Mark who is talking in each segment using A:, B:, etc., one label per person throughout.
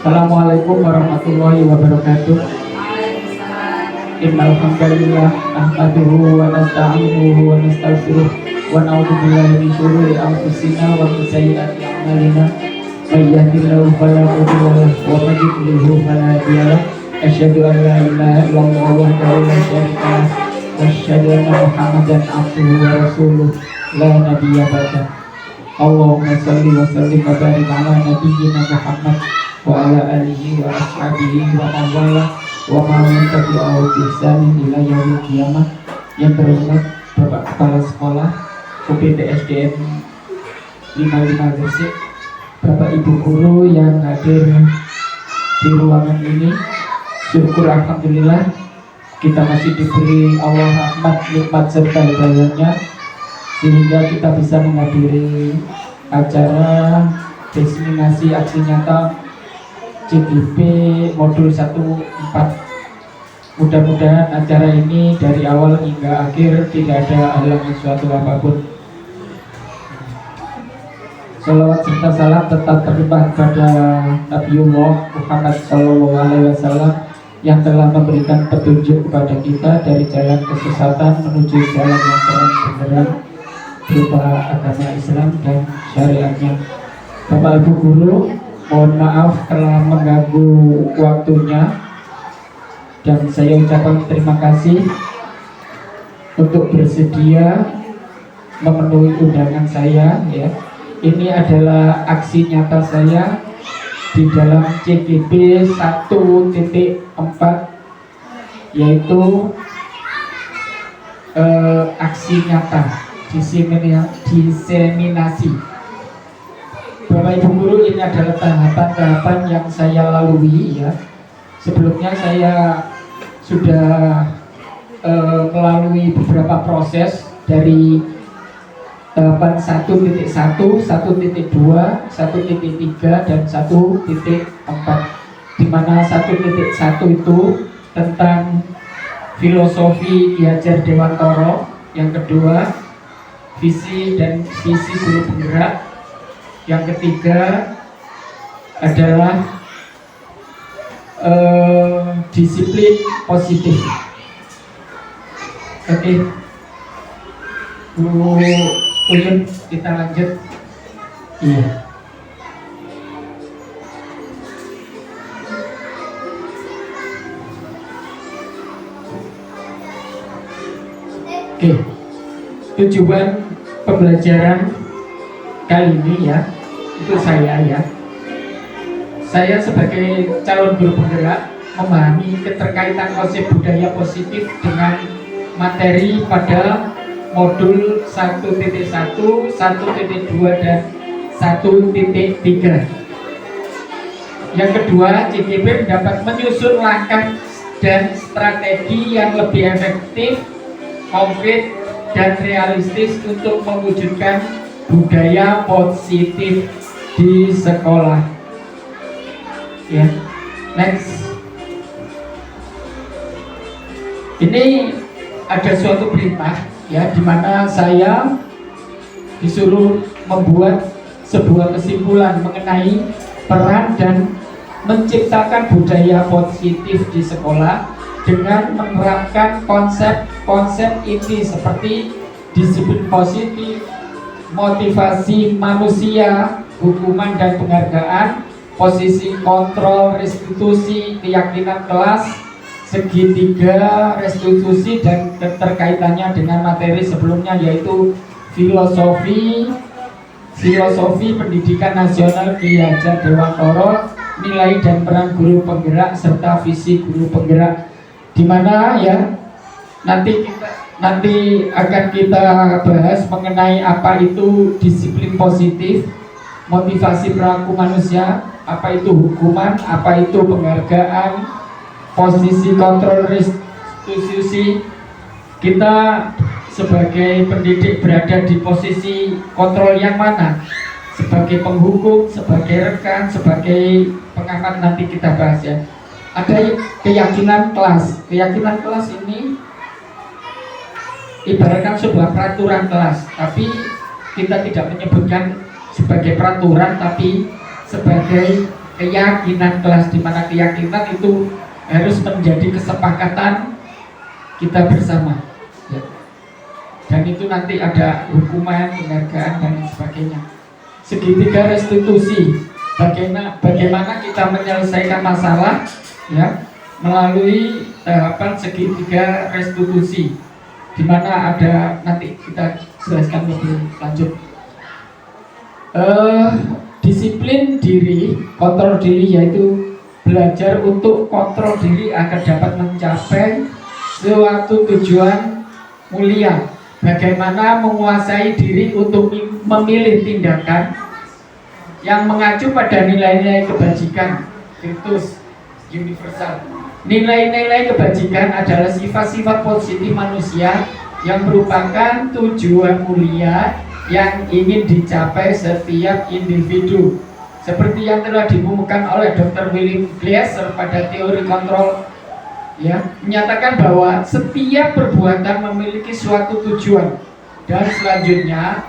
A: Assalamualaikum warahmatullahi wabarakatuh. Innal hamdalillah nahmaduhu wa nasta'inuhu wa nastaghfiruh wa na'udzu billahi min syururi anfusina wa min sayyiati a'malina. May yahdihillahu fala mudilla lahu wa may yudlil fala hadiya lahu. Asyhadu an la ilaha illallah wahdahu la syarika lahu wa asyhadu anna Muhammadan abduhu wa rasuluh la nabiyya ba'dahu. Allahumma shalli wa sallim wa barik ala nabiyyina Muhammad wa ala alihi wa ashabihi wa man wala wa man tabi'ahu bi ihsanin ila yaumil qiyamah. Yang terhormat Bapak Kepala Sekolah UPT SDN 55 Gresik, Bapak Ibu guru yang hadir di ruangan ini, syukur alhamdulillah kita masih diberi Allah rahmat, nikmat serta hidayahnya sehingga kita bisa menghadiri acara diseminasi aksi nyata CGP modul 14. Mudah-mudahan acara ini dari awal hingga akhir tidak ada halangan suatu apapun. Salawat serta salam tetap terlimpah kepada Nabiullah Muhammad SAW yang telah memberikan petunjuk kepada kita dari jalan kesesatan menuju jalan yang terang benderang berupa agama Islam dan syariatnya. Bapak Ibu guru, mohon maaf telah mengganggu waktunya dan saya ucapkan terima kasih untuk bersedia memenuhi undangan saya ya. Ini adalah aksi nyata saya di dalam CGP 1.4, yaitu aksi nyata diseminasi. Bapak Ibu guru, ini adalah tahapan-tahapan yang saya lalui ya. Sebelumnya saya sudah melalui beberapa proses dari tahapan 1.1, 1.2, 1.3 dan 1.4, di mana 1.1 itu tentang filosofi Ki Hajar Dewantoro, yang kedua visi dan visi guru penggerak, yang ketiga adalah disiplin positif. Oke, Bu Uyun, kita lanjut. Iya. Oke, tujuan pembelajaran kali ini ya, itu saya sebagai calon guru penggerak memahami keterkaitan konsep budaya positif dengan materi pada modul 1.1, 1.2 dan 1.3. Yang kedua, CGP dapat menyusun langkah dan strategi yang lebih efektif, konkret dan realistis untuk mewujudkan budaya positif di sekolah. Ya, next. Ini ada suatu perintah ya, di mana saya disuruh membuat sebuah kesimpulan mengenai peran dan menciptakan budaya positif di sekolah dengan menerapkan konsep-konsep inti seperti disiplin positif, motivasi manusia, hukuman dan penghargaan, posisi kontrol, restitusi, keyakinan kelas, segitiga, restitusi, dan keterkaitannya dengan materi sebelumnya yaitu filosofi pendidikan nasional Ki Hajar Dewantoro, nilai dan peran guru penggerak serta visi guru penggerak, di mana ya nanti akan kita bahas mengenai apa itu disiplin positif, motivasi perilaku manusia, apa itu hukuman, apa itu penghargaan, posisi kontrol restitusi. Kita sebagai pendidik berada di posisi kontrol yang mana? Sebagai penghukum, sebagai rekan, sebagai pengamat, nanti kita bahas ya. Ada keyakinan kelas. Keyakinan kelas ini ibaratkan sebuah peraturan kelas, tapi kita tidak menyebutkan sebagai peraturan, tapi sebagai keyakinan kelas, di mana keyakinan itu harus menjadi kesepakatan kita bersama ya. Dan itu nanti ada hukuman, penghargaan dan sebagainya. Segitiga restitusi, bagaimana kita menyelesaikan masalah ya melalui tahapan segitiga restitusi, di mana ada, nanti kita jelaskan lebih lanjut. Disiplin diri, kontrol diri, yaitu belajar untuk kontrol diri agar dapat mencapai suatu tujuan mulia. Bagaimana menguasai diri untuk memilih tindakan yang mengacu pada nilai-nilai kebajikan virtus universal. Nilai-nilai kebajikan adalah sifat-sifat positif manusia yang merupakan tujuan mulia yang ingin dicapai setiap individu, seperti yang telah diumumkan oleh Dr. William Glasser pada teori kontrol ya, menyatakan bahwa setiap perbuatan memiliki suatu tujuan. Dan selanjutnya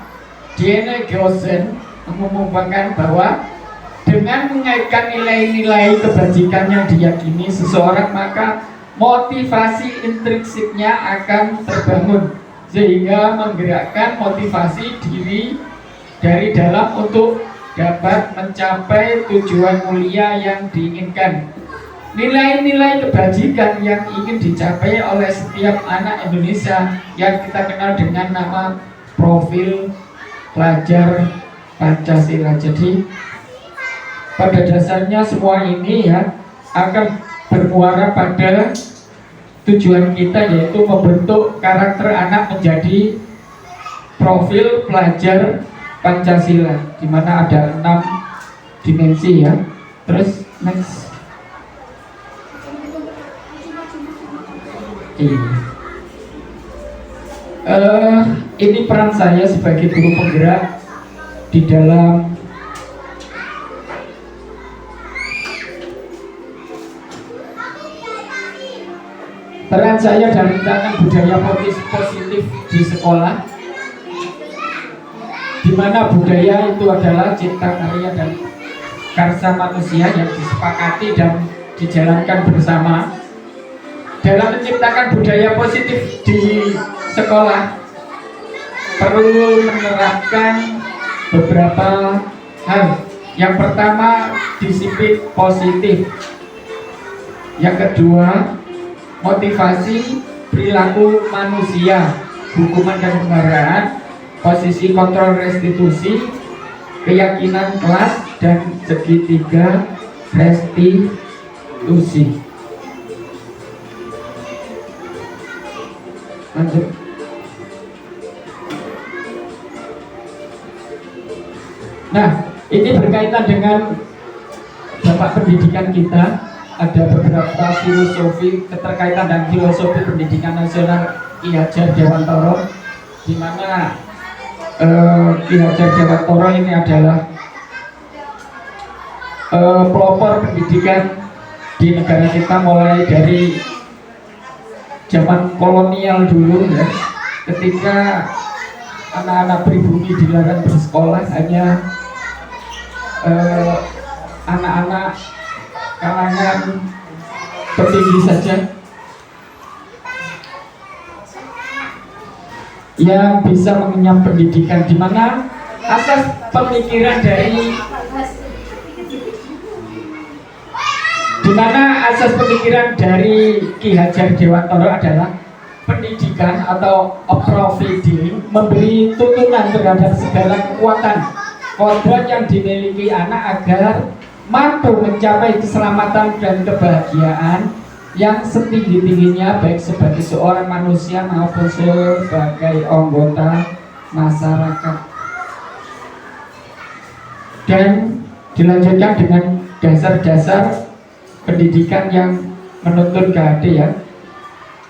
A: D.N. Gaussen mengumumkan bahwa dengan mengaitkan nilai-nilai kebajikan yang diyakini seseorang, maka motivasi intrinsiknya akan terbangun, sehingga menggerakkan motivasi diri dari dalam untuk dapat mencapai tujuan mulia yang diinginkan. Nilai-nilai kebajikan yang ingin dicapai oleh setiap anak Indonesia yang kita kenal dengan nama profil pelajar Pancasila. Jadi pada dasarnya semua ini ya akan bermuara pada tujuan kita, yaitu membentuk karakter anak menjadi profil pelajar Pancasila, di mana ada 6 dimensi ya. Terus next. Ini peran saya sebagai guru penggerak di dalam peran saya dalam menciptakan budaya positif di sekolah, di mana budaya itu adalah cipta karya dan karsa manusia yang disepakati dan dijalankan bersama. Dalam menciptakan budaya positif di sekolah perlu menerapkan beberapa hal. Yang pertama, disiplin positif. Yang kedua, motivasi perilaku manusia, hukuman dan penghargaan, posisi kontrol restitusi, keyakinan kelas, dan segitiga restitusi. Lanjut. Nah, ini berkaitan dengan Bapak pendidikan kita. Ada beberapa filosofi keterkaitan dan filosofi pendidikan nasional Ki Hajar Dewantoro, di mana Ki Hajar Dewantoro ini adalah pelopor pendidikan di negara kita mulai dari zaman kolonial dulu ya, ketika anak-anak pribumi dilarang bersekolah, hanya anak-anak kalangan petinggi saja yang bisa mengenyam pendidikan, di mana asas pemikiran dari Ki Hajar Dewantoro adalah pendidikan atau providing, memberi tuntunan terhadap segala kekuatan kodrat yang dimiliki anak agar mampu mencapai keselamatan dan kebahagiaan yang setinggi-tingginya, baik sebagai seorang manusia maupun sebagai anggota masyarakat. Dan dilanjutkan dengan dasar-dasar pendidikan yang menuntun KHD ya.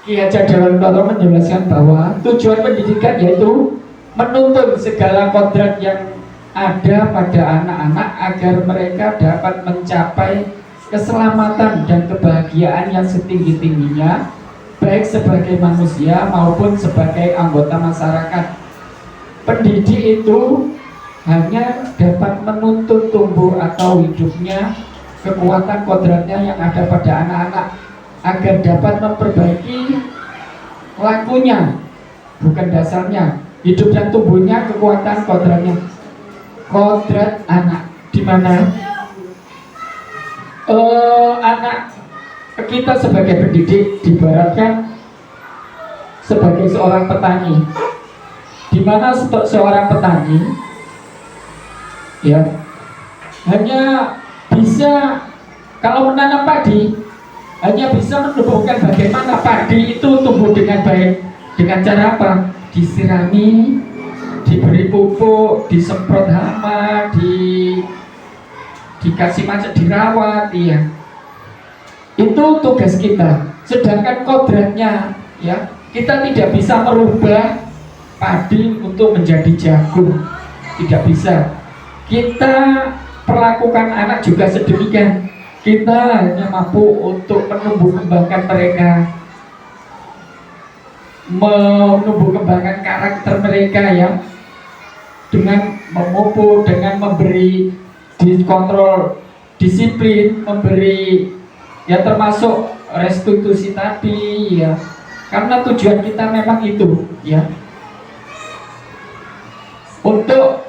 A: Ki Hajar Dewantoro menjelaskan bahwa tujuan pendidikan yaitu menuntun segala kodrat yang ada pada anak-anak agar mereka dapat mencapai keselamatan dan kebahagiaan yang setinggi-tingginya, baik sebagai manusia maupun sebagai anggota masyarakat. Pendidik itu hanya dapat menuntun tumbuh atau hidupnya kekuatan kodratnya yang ada pada anak-anak agar dapat memperbaiki lakunya, bukan dasarnya. Hidup dan tumbuhnya kekuatan kodratnya. Kodrat anak di mana anak kita sebagai pendidik diibaratkan sebagai seorang petani, di mana seorang petani ya hanya bisa, kalau menanam padi hanya bisa menumbuhkan bagaimana padi itu tumbuh dengan baik. Dengan cara apa? Disirami, diberi pupuk, disemprot hama, dikasih macet, dirawat, ya. Itu tugas kita. Sedangkan kodratnya, ya, kita tidak bisa merubah padi untuk menjadi jagung, tidak bisa. Kita perlakukan anak juga sedemikian. Kita hanya mampu untuk menumbuh kembangkan mereka, menumbuh kembangkan karakter mereka, ya, dengan memupuk, dengan memberi dikontrol, disiplin, memberi, ya, termasuk restitusi tadi, ya, karena tujuan kita memang itu, ya, untuk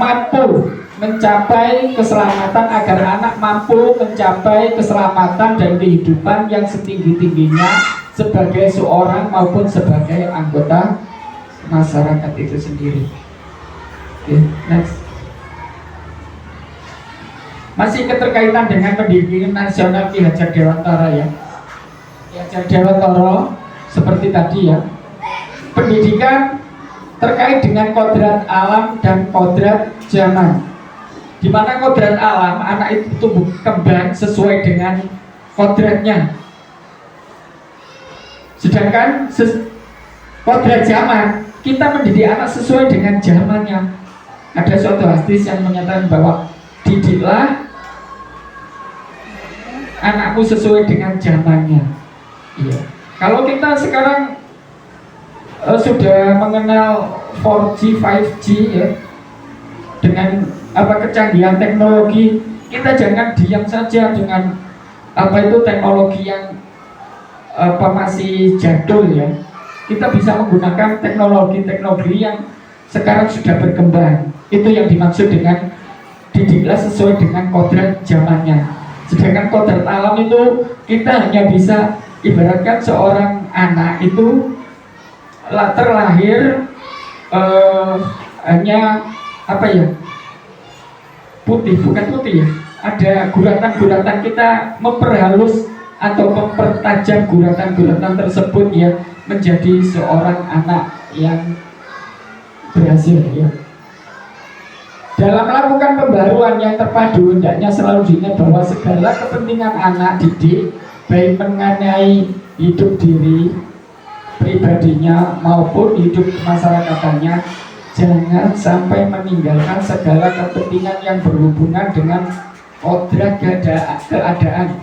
A: mampu mencapai keselamatan, agar anak mampu mencapai keselamatan dan kehidupan yang setinggi-tingginya sebagai seorang maupun sebagai anggota masyarakat itu sendiri. Oke, next. Masih keterkaitan dengan pendidikan nasional Ki Hajar Dewantara, ya. Ki Hajar Dewantara seperti tadi, ya. Pendidikan terkait dengan kodrat alam dan kodrat zaman. Di mana kodrat alam, anak itu tumbuh kembang sesuai dengan kodratnya. Sedangkan kodrat zaman, kita mendidik anak sesuai dengan zamannya. Ada suatu hadis yang menyatakan bahwa didiklah anakmu sesuai dengan zamannya. Iya. Kalau kita sekarang sudah mengenal 4G, 5G, ya, dengan kecanggihan teknologi, kita jangan diam saja dengan itu teknologi yang masih jadul, ya. Kita bisa menggunakan teknologi yang sekarang sudah berkembang. Itu yang dimaksud dengan didiklah sesuai dengan kodrat zamannya. Sedangkan kodrat alam itu kita hanya bisa ibaratkan seorang anak itu terlahir hanya putih, bukan putih, ya, ada guratan-guratan. Kita memperhalus atau mempertajam guratan-guratan tersebut, ya, menjadi seorang anak yang berhasil, ya. Dalam melakukan pembaruan yang terpadu, hendaknya selalu diingat bahwa segala kepentingan anak didik, baik mengenai hidup diri pribadinya maupun hidup kemasyarakatan, jangan sampai meninggalkan segala kepentingan yang berhubungan dengan kodrat keadaan,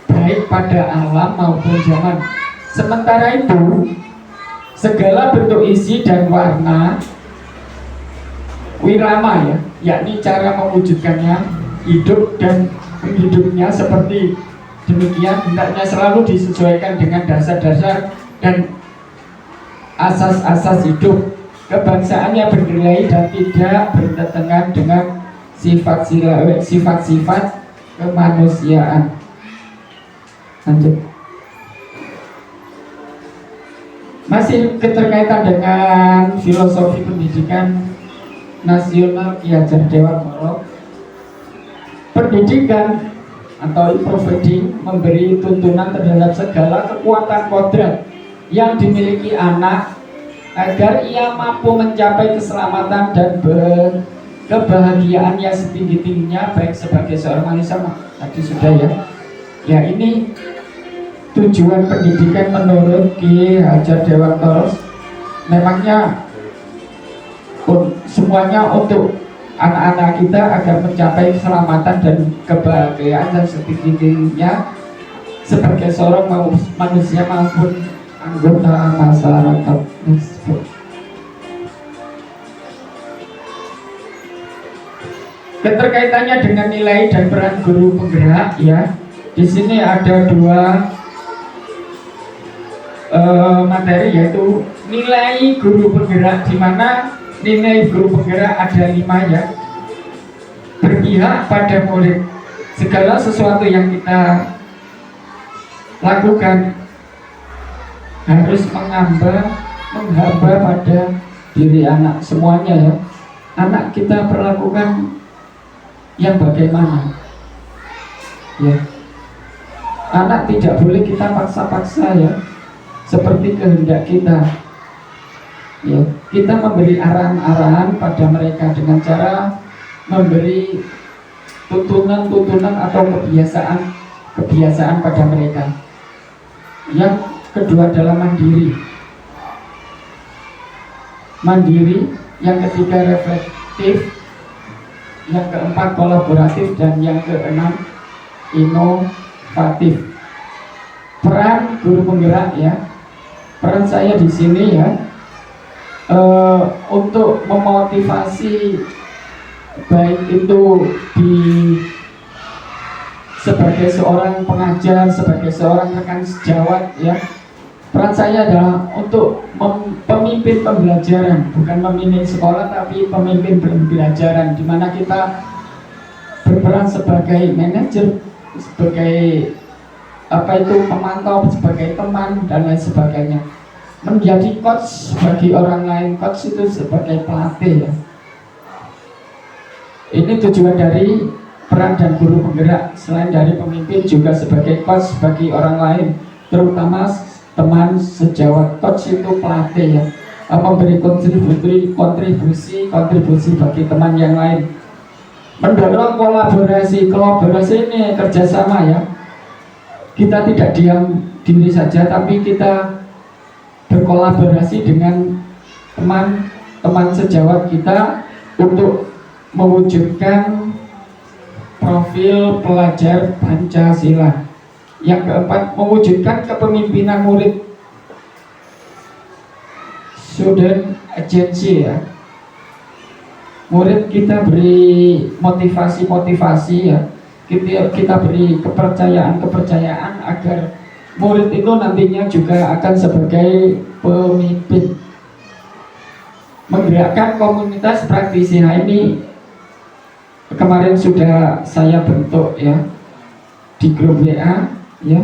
A: baik pada alam maupun zaman. Sementara itu, segala bentuk isi dan warna wirama, ya, yakni cara mewujudkannya, hidup dan hidupnya seperti demikian, hendaknya selalu disesuaikan dengan dasar-dasar dan asas-asas hidup kebangsaannya bernilai dan tidak bertentangan dengan sifat-sifat kemanusiaan. Lanjut. Masih keterkaitan dengan filosofi pendidikan nasional Ki Hajar Dewantara. Pendidikan atau improving memberi tuntunan terhadap segala kekuatan kodrat yang dimiliki anak agar ia mampu mencapai keselamatan dan kebahagiaan yang setinggi-tingginya, baik sebagai seorang manusia. Tadi sudah, ya. Ya, ini tujuan pendidikan menurut Ki Hajar Dewantara. Memangnya semuanya untuk anak-anak kita agar mencapai keselamatan dan kebahagiaan dan setinggi-tingginya sebagai seorang manusia maupun anggota masyarakat. Keterkaitannya dengan nilai dan peran guru penggerak ya. Di sini ada dua materi, yaitu nilai guru penggerak, di mana nilai guru penggerak ada 5 ya. Berpihak pada murid. Segala sesuatu yang kita lakukan harus menghamba pada diri anak semuanya ya. Anak kita perlakukan yang bagaimana ya. Anak tidak boleh kita paksa-paksa ya, seperti kehendak kita ya. Kita memberi arahan-arahan pada mereka dengan cara memberi tuntunan atau kebiasaan pada mereka. Yang kedua adalah mandiri, yang ketiga reflektif, yang keempat kolaboratif, dan yang keenam inovatif. Peran guru penggerak ya, peran saya di sini ya, untuk memotivasi, baik itu sebagai seorang pengajar, sebagai seorang rekan sejawat ya. Peran saya adalah untuk pemimpin pembelajaran, bukan memimpin sekolah tapi pemimpin pembelajaran, di mana kita berperan sebagai manajer, sebagai pemantau, sebagai teman dan lain sebagainya. Menjadi coach bagi orang lain, coach itu sebagai pelatih ya. Ini tujuan dari peran dan guru penggerak. Selain dari pemimpin, juga sebagai coach bagi orang lain, terutama teman sejawat. Coach itu pelatih ya, memberi kontribusi bagi teman yang lain. Mendorong kolaborasi ini kerjasama ya. Kita tidak diam diri saja, tapi kita berkolaborasi dengan teman sejawat kita untuk mewujudkan profil pelajar Pancasila. Yang keempat, mewujudkan kepemimpinan murid, student agency ya. Murid kita beri motivasi ya, kita beri kepercayaan agar murid itu nantinya juga akan sebagai pemimpin. Menggerakkan komunitas praktisi. Nah, ini kemarin sudah saya bentuk ya di grup WA ya,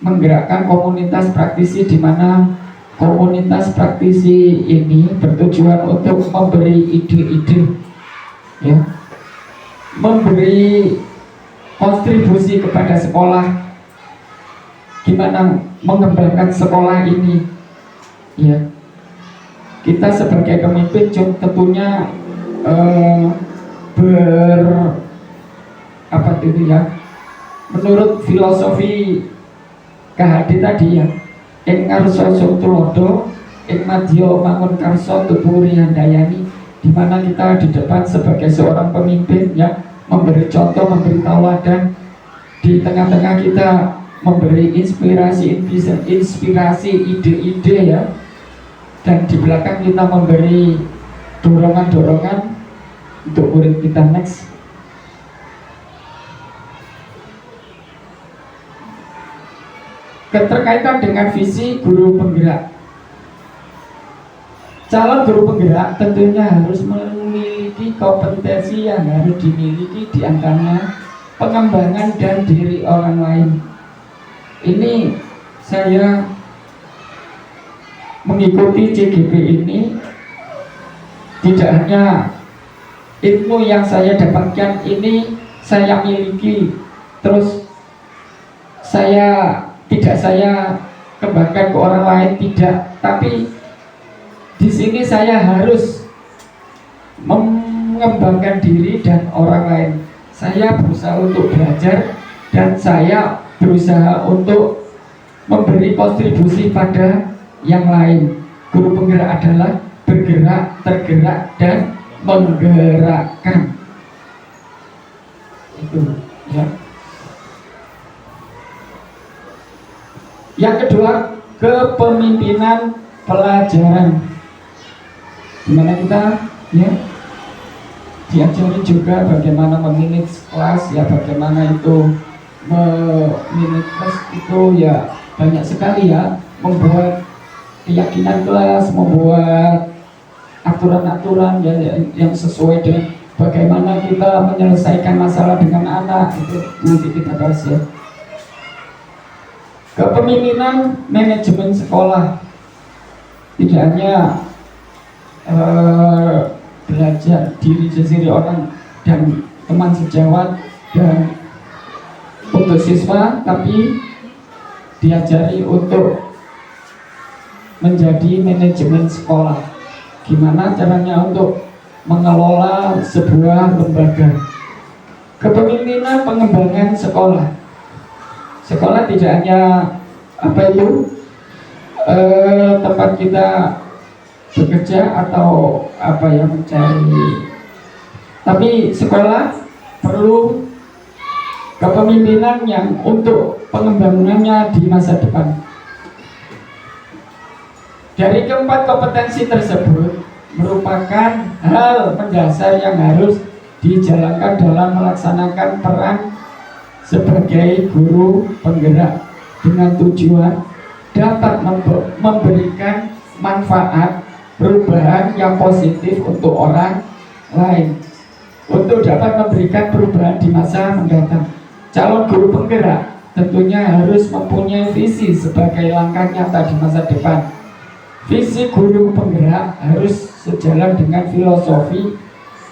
A: menggerakkan komunitas praktisi, di mana komunitas praktisi ini bertujuan untuk memberi ide-ide ya, memberi kontribusi kepada sekolah, gimana mengembangkan sekolah ini ya. Kita sebagai pemimpin tentunya menurut filosofi KHD tadi ya, ing ngarsa tulodo, ing madya mangun karsa tupuri handayani, di mana kita di depan sebagai seorang pemimpin ya, memberi contoh, memberi tauladan, di tengah-tengah kita memberi inspirasi ide-ide ya, dan di belakang kita memberi dorongan untuk murid kita next. Keterkaitan dengan visi guru penggerak. Calon guru penggerak tentunya harus memiliki kompetensi yang harus dimiliki, di antaranya pengembangan dan diri orang lain. Ini saya mengikuti CGP ini, tidak hanya ilmu yang saya dapatkan ini saya miliki, terus saya kembangkan ke orang lain, tidak, tapi di sini saya harus mengembangkan diri dan orang lain. Saya berusaha untuk belajar dan saya berusaha untuk memberi kontribusi pada yang lain. Guru penggerak adalah bergerak, tergerak, dan menggerakkan. Itu ya. Yang kedua, kepemimpinan pelajaran. Dimana kita ya, diajari juga bagaimana memanage kelas ya, bagaimana itu memanage kelas itu ya banyak sekali ya, membuat keyakinan kelas, membuat aturan-aturan ya, yang sesuai dengan bagaimana kita menyelesaikan masalah dengan anak, itu nanti kita bahas ya. Kepemimpinan manajemen sekolah tidak hanya belajar diri sendiri orang dan teman sejawat dan untuk siswa, tapi diajari untuk menjadi manajemen sekolah. Gimana caranya untuk mengelola sebuah lembaga. Kepemimpinan pengembangan sekolah. Sekolah tidak hanya tempat kita bekerja atau mencari, tapi sekolah perlu kepemimpinan yang untuk pengembangannya di masa depan. Dari keempat kompetensi tersebut merupakan hal mendasar yang harus dijalankan dalam melaksanakan peran sebagai guru penggerak dengan tujuan dapat memberikan manfaat perubahan yang positif untuk orang lain, untuk dapat memberikan perubahan di masa mendatang. Calon guru penggerak tentunya harus mempunyai visi sebagai langkah nyata di masa depan. Visi guru penggerak harus sejalan dengan filosofi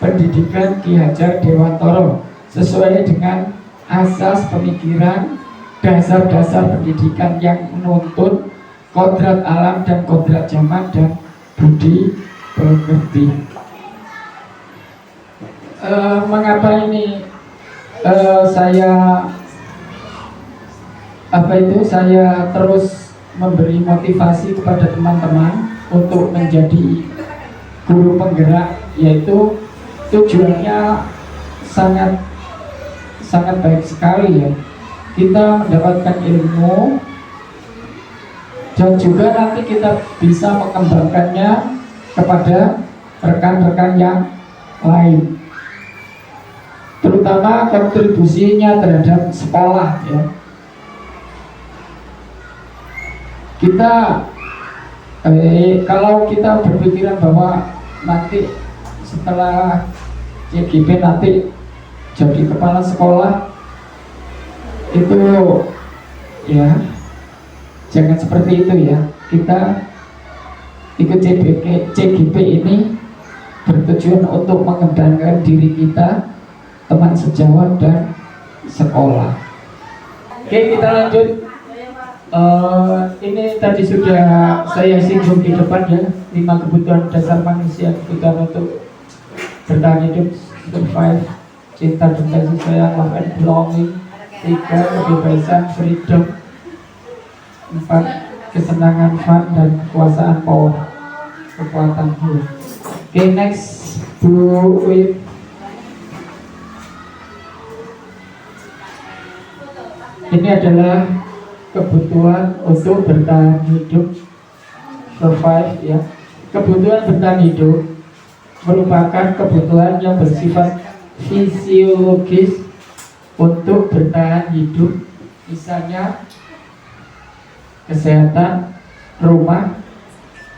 A: pendidikan Ki Hajar Dewantara, sesuai dengan asas pemikiran dasar-dasar pendidikan yang menuntut kodrat alam dan kodrat zaman dan budi pekerti. Mengapa ini saya terus memberi motivasi kepada teman-teman untuk menjadi guru penggerak, yaitu tujuannya sangat baik sekali ya. Kita mendapatkan ilmu dan juga nanti kita bisa mengembangkannya kepada rekan-rekan yang lain, terutama kontribusinya terhadap sekolah ya. Kita kalau kita berpikiran bahwa nanti setelah CGP nanti jadi kepala sekolah, itu ya jangan seperti itu ya. Kita ikut CGP ini bertujuan untuk mengembangkan diri kita, teman sejawat dan sekolah. Oke, kita lanjut. Ini tadi sudah saya singgung di depan ya, 5 kebutuhan dasar manusia, kebutuhan untuk bertahan hidup, survive, cinta dan kasih sayang, love and belonging. 3, kebebasan, freedom. 4, kesenangan, fun, dan kekuasaan, power, kekuatan. Oke, next, Bu Wib. Ini adalah kebutuhan untuk bertahan hidup, survive ya. Kebutuhan bertahan hidup merupakan kebutuhan yang bersifat fisiologis untuk bertahan hidup, misalnya kesehatan, rumah,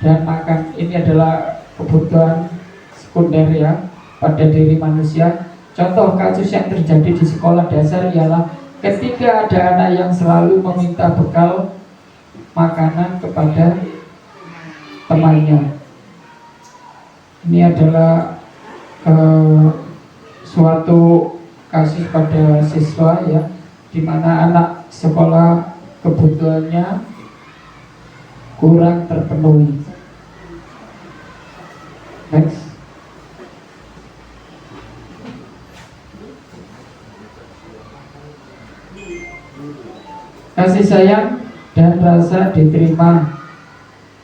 A: dan makan. Ini adalah kebutuhan sekunder ya pada diri manusia. Contoh kasus yang terjadi di sekolah dasar ialah ketika ada anak yang selalu meminta bekal makanan kepada temannya. Ini adalah suatu kasus pada siswa ya, di mana anak sekolah kebutuhannya kurang terpenuhi. Next. Kasih sayang dan rasa diterima,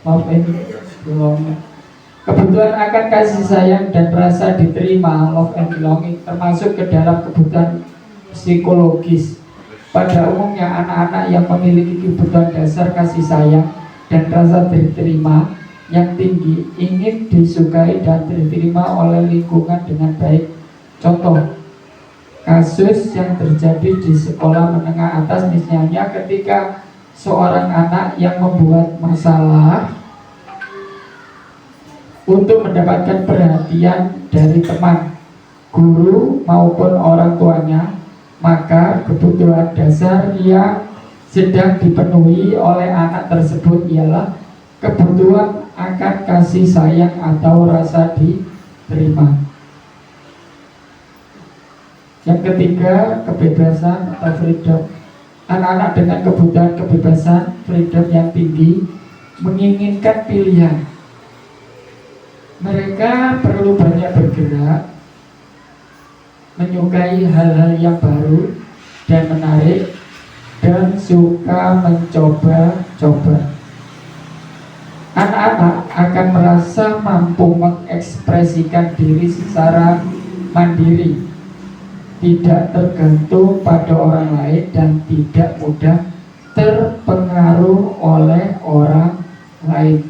A: love and belonging. Kebutuhan akan kasih sayang dan rasa diterima, love and belonging, termasuk ke dalam kebutuhan psikologis. Pada umumnya anak-anak yang memiliki kebutuhan dasar kasih sayang dan rasa diterima yang tinggi ingin disukai dan diterima oleh lingkungan dengan baik Contoh kasus yang terjadi di sekolah menengah atas, misalnya ketika seorang anak yang membuat masalah untuk mendapatkan perhatian dari teman, guru maupun orang tuanya, maka kebutuhan dasar yang sedang dipenuhi oleh anak tersebut ialah kebutuhan akan kasih sayang atau rasa diterima. Yang ketiga, kebebasan atau freedom. Anak-anak dengan kebutuhan kebebasan, freedom yang tinggi, menginginkan pilihan. Mereka perlu banyak bergerak, menyukai hal-hal yang baru dan menarik, dan suka mencoba-coba. Anak-anak akan merasa mampu mengekspresikan diri secara mandiri, tidak tergantung pada orang lain, dan tidak mudah terpengaruh oleh orang lain.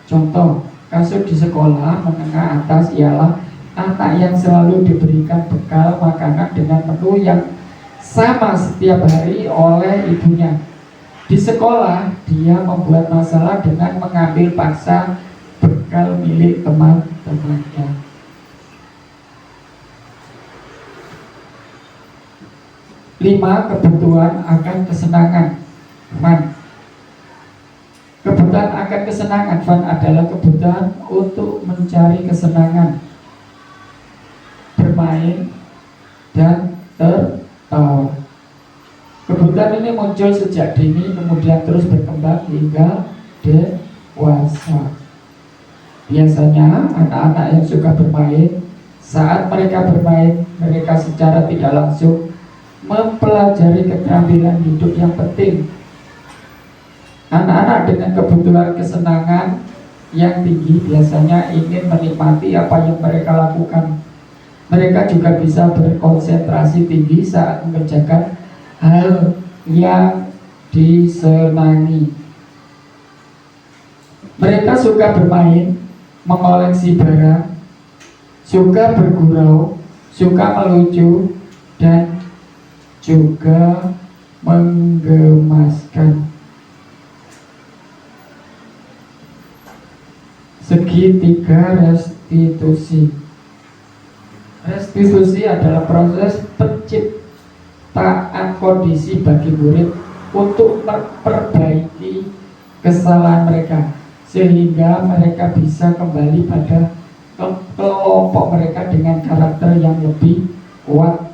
A: Contoh kasus di sekolah menengah atas ialah anak yang selalu diberikan bekal makanan dengan menu yang sama setiap hari oleh ibunya. Di sekolah dia membuat masalah dengan mengambil paksa bekal milik teman-temannya. 5. Kebutuhan akan kesenangan, fun. Kebutuhan akan kesenangan, fun, adalah kebutuhan untuk mencari kesenangan, bermain, dan tertawa. Kebutuhan ini muncul sejak dini, kemudian terus berkembang hingga dewasa. Biasanya anak-anak yang suka bermain, saat mereka bermain, mereka secara tidak langsung mempelajari keterampilan hidup yang penting. Anak-anak dengan kebutuhan kesenangan yang tinggi biasanya ingin menikmati apa yang mereka lakukan. Mereka juga bisa berkonsentrasi tinggi saat mengerjakan hal yang disenangi. Mereka suka bermain, mengoleksi barang, suka bergurau, suka melucu, dan juga menggemaskan. Segitiga restitusi. Restitusi adalah proses penciptaan kondisi bagi murid untuk memperbaiki kesalahan mereka, sehingga mereka bisa kembali pada kelompok mereka dengan karakter yang lebih kuat.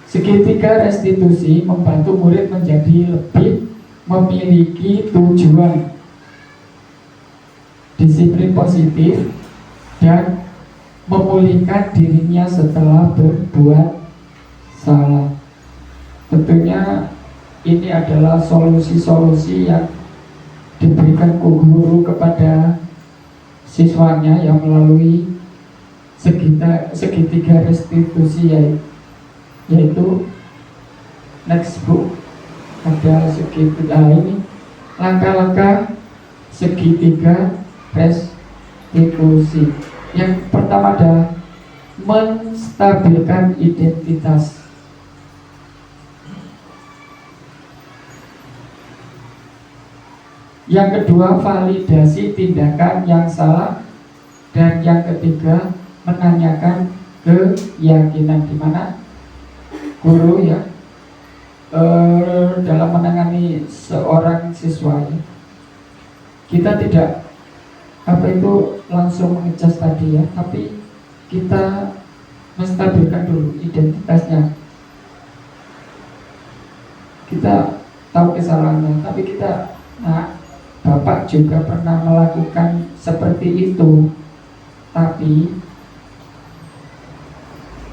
A: Segitiga restitusi membantu murid menjadi lebih memiliki tujuan, disiplin positif, dan memulihkan dirinya setelah berbuat salah. Tentunya ini adalah solusi-solusi yang diberikan guru kepada siswanya yang melalui segitiga restitusi, yaitu next book ada segitiga. Ini langkah-langkah segitiga restitusi. Yang pertama adalah menstabilkan identitas. Yang kedua, validasi tindakan yang salah. Dan yang ketiga, menanyakan keyakinan, di mana guru dalam menangani seorang siswa, kita tidak langsung mengecas tadi, tapi kita menstabilkan dulu identitasnya. Kita tahu kesalahannya, tapi kita, Bapak juga pernah melakukan seperti itu, tapi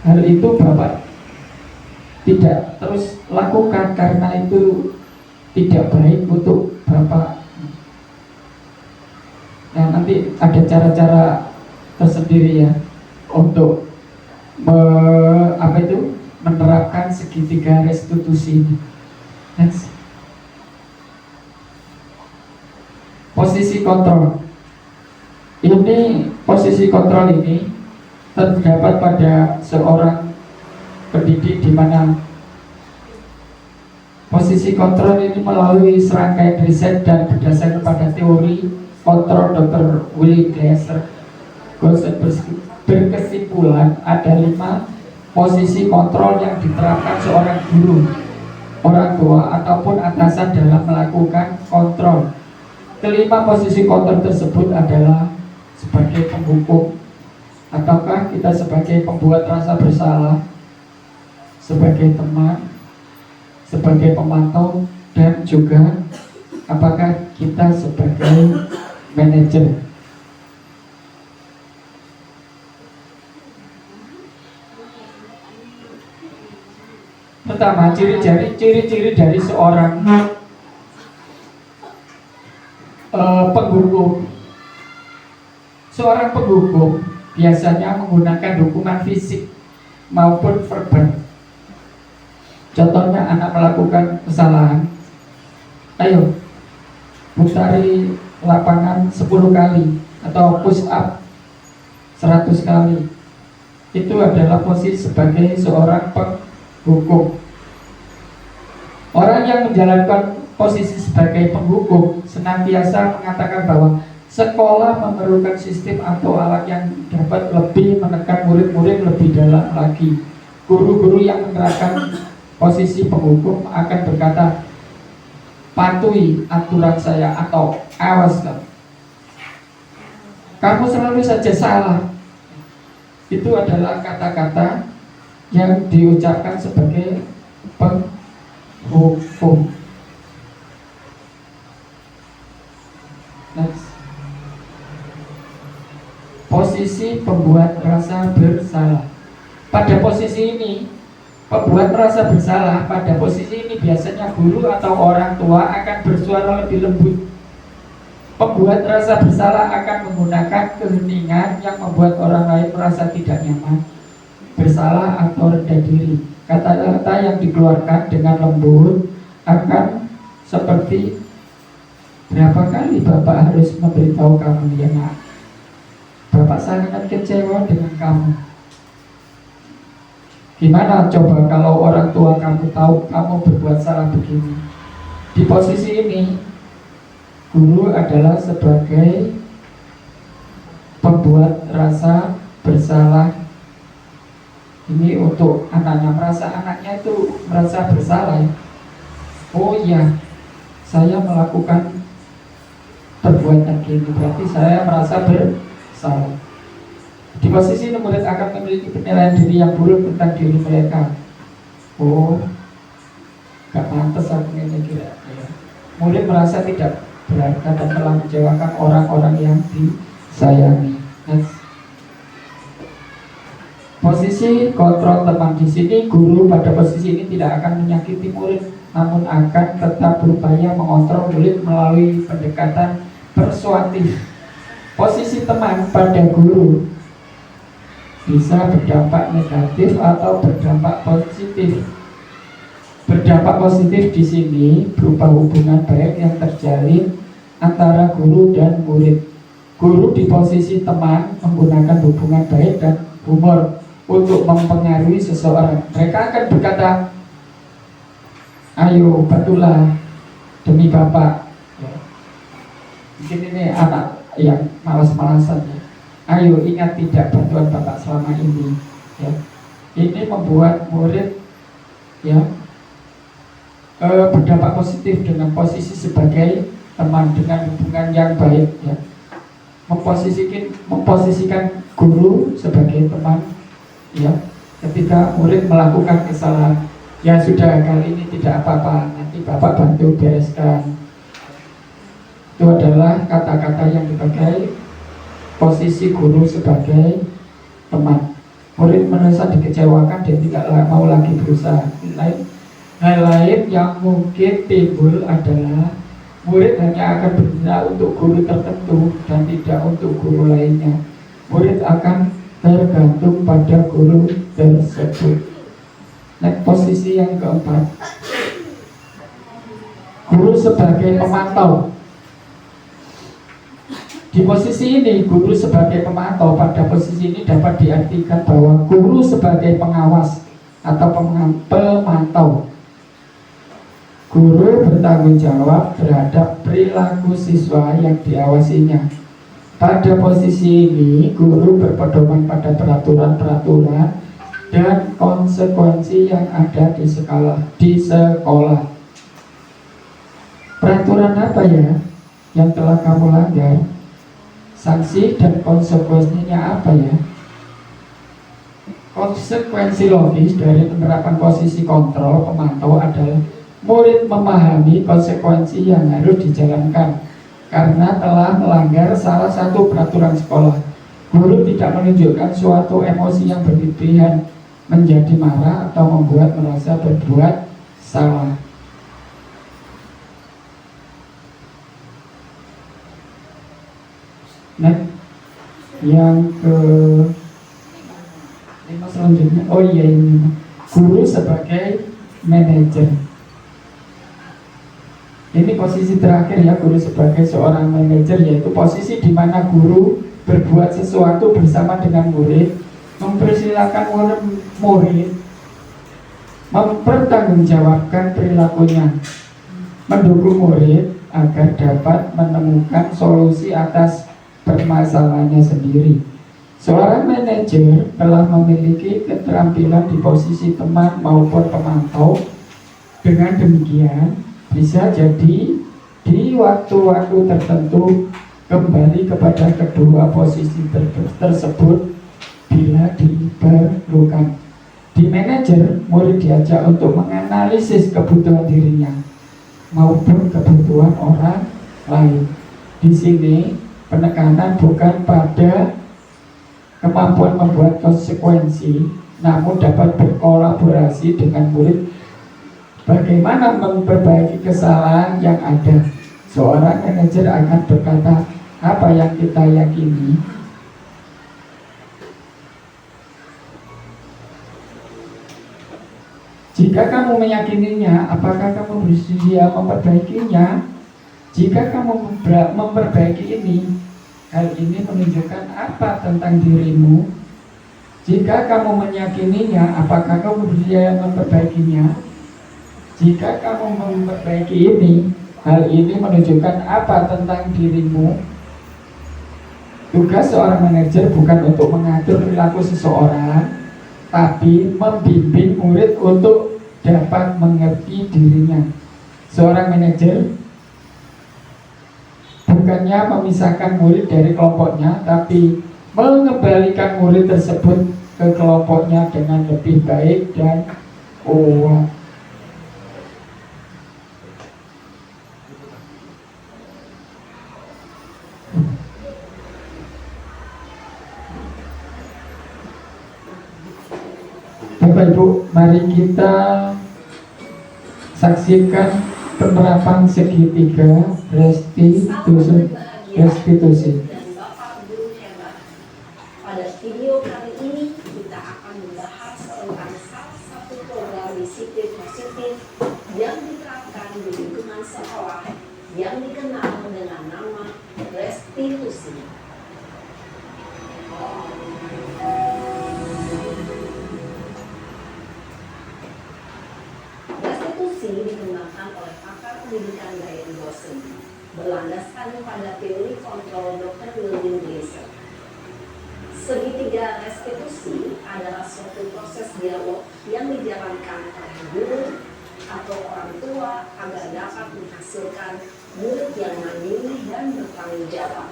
A: hal itu Bapak tidak terus lakukan karena itu tidak baik untuk Bapak. Nah, nanti ada cara-cara tersendiri untuk menerapkan segitiga restitusi ini. Next. Posisi kontrol. Posisi kontrol ini terdapat pada seorang pendidik, di mana posisi kontrol ini melalui serangkaian riset dan berdasarkan pada teori kontrol Dr. Willy Glasser berkesimpulan ada 5 posisi kontrol yang diterapkan seorang guru, orang tua ataupun atasan dalam melakukan kontrol. Kelima posisi kontrol tersebut adalah sebagai penghukum, ataukah kita sebagai pembuat rasa bersalah, sebagai teman, sebagai pemantau, dan juga apakah kita sebagai manajer. Pertama, ciri-ciri dari seorang penghukum. Seorang penghukum biasanya menggunakan hukuman fisik maupun verbal. Contohnya, anak melakukan kesalahan, ayo putari lapangan 10 kali atau push up 100 kali. Itu adalah posisi sebagai seorang penghukum. Orang yang menjalankan posisi sebagai penghukum senantiasa mengatakan bahwa sekolah memerlukan sistem atau alat yang dapat lebih menekan murid-murid lebih dalam lagi. Guru-guru yang menerapkan posisi penghukum akan berkata, patuhi aturan saya, atau awas kamu selalu saja salah. Itu adalah kata-kata yang diucapkan sebagai penghukum. Next. Posisi pembuat rasa bersalah. Pada posisi ini, pembuat merasa bersalah, pada posisi ini biasanya guru atau orang tua akan bersuara lebih lembut. Pembuat rasa bersalah akan menggunakan keheningan yang membuat orang lain merasa tidak nyaman, bersalah atau rendah diri. Kata-kata yang dikeluarkan dengan lembut akan seperti, berapa kali Bapak harus memberitahu kamu ya nak, Bapak sangat kecewa dengan kamu. Gimana coba kalau orang tua kamu tahu kamu berbuat salah begini? Di posisi ini, guru adalah sebagai pembuat rasa bersalah. Ini untuk anaknya, merasa anaknya itu merasa bersalah. Oh iya, saya melakukan perbuatan gini, berarti saya merasa bersalah. Di posisi ini murid akan memiliki penilaian diri yang buruk tentang diri mereka. Oh, gak pantas aku ini kira. Murid merasa tidak berharga dan telah menjauhkan orang-orang yang disayangi. Posisi kontrol teman di sini, guru pada posisi ini tidak akan menyakiti murid, namun akan tetap berupaya mengontrol murid melalui pendekatan persuasif. Posisi teman pada guru bisa berdampak negatif atau berdampak positif. Berdampak positif di sini berupa hubungan baik yang terjalin antara guru dan murid. Guru di posisi teman menggunakan hubungan baik dan humor untuk mempengaruhi seseorang. Mereka akan berkata, ayo bantulah demi Bapak. Mungkin ini anak yang malas-malasan ya. Ayo ingat tidak bantuan Bapak selama ini ya. Ini membuat murid ya berdampak positif dengan posisi sebagai teman, dengan hubungan yang baik ya. Memposisikan guru sebagai teman ya. Ketika murid melakukan kesalahan, ya sudah, kali ini tidak apa-apa, nanti Bapak bantu bereskan. Itu adalah kata-kata yang dipakai posisi guru sebagai teman. Murid merasa dikecewakan dan tidak mau lagi berusaha. Hal lain yang mungkin timbul adalah murid hanya akan berguna untuk guru tertentu dan tidak untuk guru lainnya. Murid akan tergantung pada guru tersebut. Next, posisi yang keempat, guru sebagai pemantau. Di posisi ini guru sebagai pemantau, pada posisi ini dapat diartikan bahwa guru sebagai pengawas atau pemantau. Guru bertanggung jawab terhadap perilaku siswa yang diawasinya. Pada posisi ini guru berpedoman pada peraturan-peraturan dan konsekuensi yang ada di sekolah. Peraturan apa ya yang telah kamu langgar? Sanksi dan konsekuensinya apa ya? Konsekuensi logis dari penerapan posisi kontrol pemantau adalah murid memahami konsekuensi yang harus dijalankan karena telah melanggar salah satu peraturan sekolah. Guru tidak menunjukkan suatu emosi yang berlebihan, menjadi marah atau membuat merasa berbuat salah. Nah, yang ke 5 selanjutnya, oh iya ini guru sebagai manajer. Ini posisi terakhir ya, guru sebagai seorang manajer, yaitu posisi di mana guru berbuat sesuatu bersama dengan murid, mempersilahkan murid mempertanggungjawabkan perilakunya, mendukung murid agar dapat menemukan solusi atas permasalahannya sendiri. Seorang manajer telah memiliki keterampilan di posisi teman maupun pemantau. Dengan demikian, bisa jadi di waktu-waktu tertentu kembali kepada kedua posisi tersebut bila diperlukan. Di manajer, murid diajak untuk menganalisis kebutuhan dirinya maupun kebutuhan orang lain. Di sini penekanan bukan pada kemampuan membuat konsekuensi, namun dapat berkolaborasi dengan murid bagaimana memperbaiki kesalahan yang ada. Seorang manajer akan berkata, apa yang kita yakini jika kamu meyakininya, apakah kamu bersedia memperbaikinya? Jika kamu memperbaiki ini, hal ini menunjukkan apa tentang dirimu? Jika kamu meyakininya, apakah kamu bersedia memperbaikinya? Jika kamu memperbaiki ini, hal ini menunjukkan apa tentang dirimu? Tugas seorang manajer bukan untuk mengatur perilaku seseorang, tapi membimbing murid untuk dapat mengerti dirinya. Seorang manajer bukannya memisahkan murid dari kelompoknya, tapi mengembalikan murid tersebut ke kelompoknya dengan lebih baik dan kuat. Bapak Ibu, mari kita saksikan penerapan segitiga restitusi.
B: Pada video kali ini kita akan membahas tentang salah satu program disiplin positif yang diterapkan di lingkungan sekolah yang dikenal dengan nama restitusi. Restitusi dikembangkan oleh pakar pendidikan Diane Boston, berlandaskan pada teori kontrol Dr. William Glasser. Segitiga restitusi adalah suatu proses dialog yang dijalankan oleh guru atau orang tua agar dapat menghasilkan murid yang mandiri dan bertanggung jawab.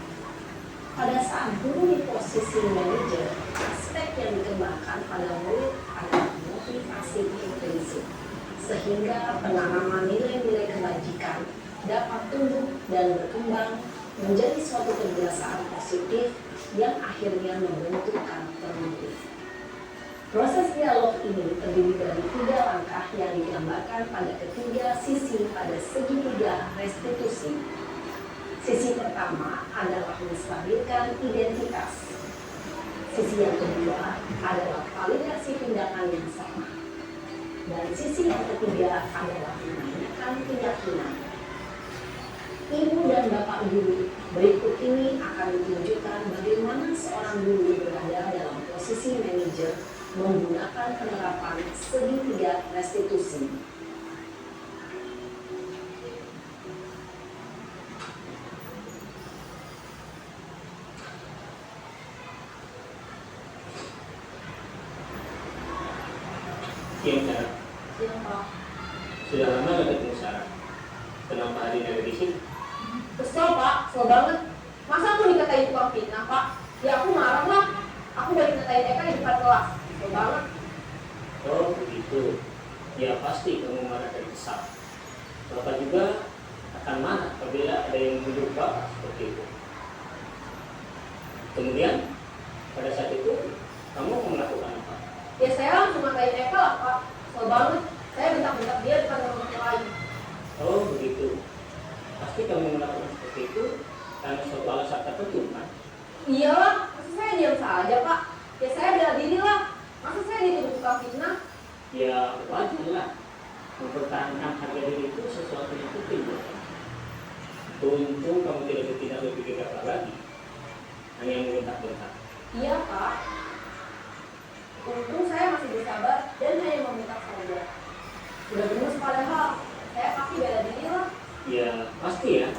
B: Pada saat guru di posisi manajer, aspek yang dikembangkan pada murid adalah motivasi intrinsik, sehingga penanaman nilai-nilai kebajikan dapat tumbuh dan berkembang menjadi suatu kebiasaan positif yang akhirnya membentuk karakter murid. Proses dialog ini terdiri dari 3 langkah yang digambarkan pada ketiga sisi pada segitiga restitusi. Sisi pertama adalah menstabilkan identitas. Sisi yang kedua adalah validasi tindakan yang sama. Dan sisi yang ketiga adalah menanyakan keyakinan. Ibu dan Bapak guru, berikut ini akan ditunjukkan bagaimana seorang guru berada dalam posisi manajer menggunakan penerapan segitiga restitusi.
C: Siang Sarah,
B: Siang Pak.
C: sudah lama gak ketemu Sarah? Kenapa hari ini ada di sini?
B: Kesel Pak, kesel banget. Masa aku dikatain tukang fitnah Pak? Ya aku marah lah. Aku balik ngatain Eka di depan kelas. Kesel banget.
C: Oh begitu. Ya pasti kamu marah dan kesal. Bapak juga akan marah apabila ada yang menuduh Bapak seperti itu. Kemudian pada saat itu kamu mau melakukan apa?
B: Ya saya langsung ngatain Eka lah Pak. Kesel banget. Saya bentak-bentak dia depan teman-teman yang lain.
C: Oh begitu. Pasti kamu melakukan seperti itu karena suatu alasan tertentu kan?
B: Iyalah, masa saya diam saja Pak? Ya saya bela diri lah. Masa saya dituduh tukang fitnah?
C: Ya wajar lah. Mempertahankan harga diri itu sesuatu yang penting buat kamu. Untung kamu tidak berpikir apa lagi, hanya membentak-bentak.
B: Iya Pak. Untung saya masih bersabar dan hanya meminta saja. Udah gemes padahal. Saya pasti bela diri lah.
C: Ya pasti ya,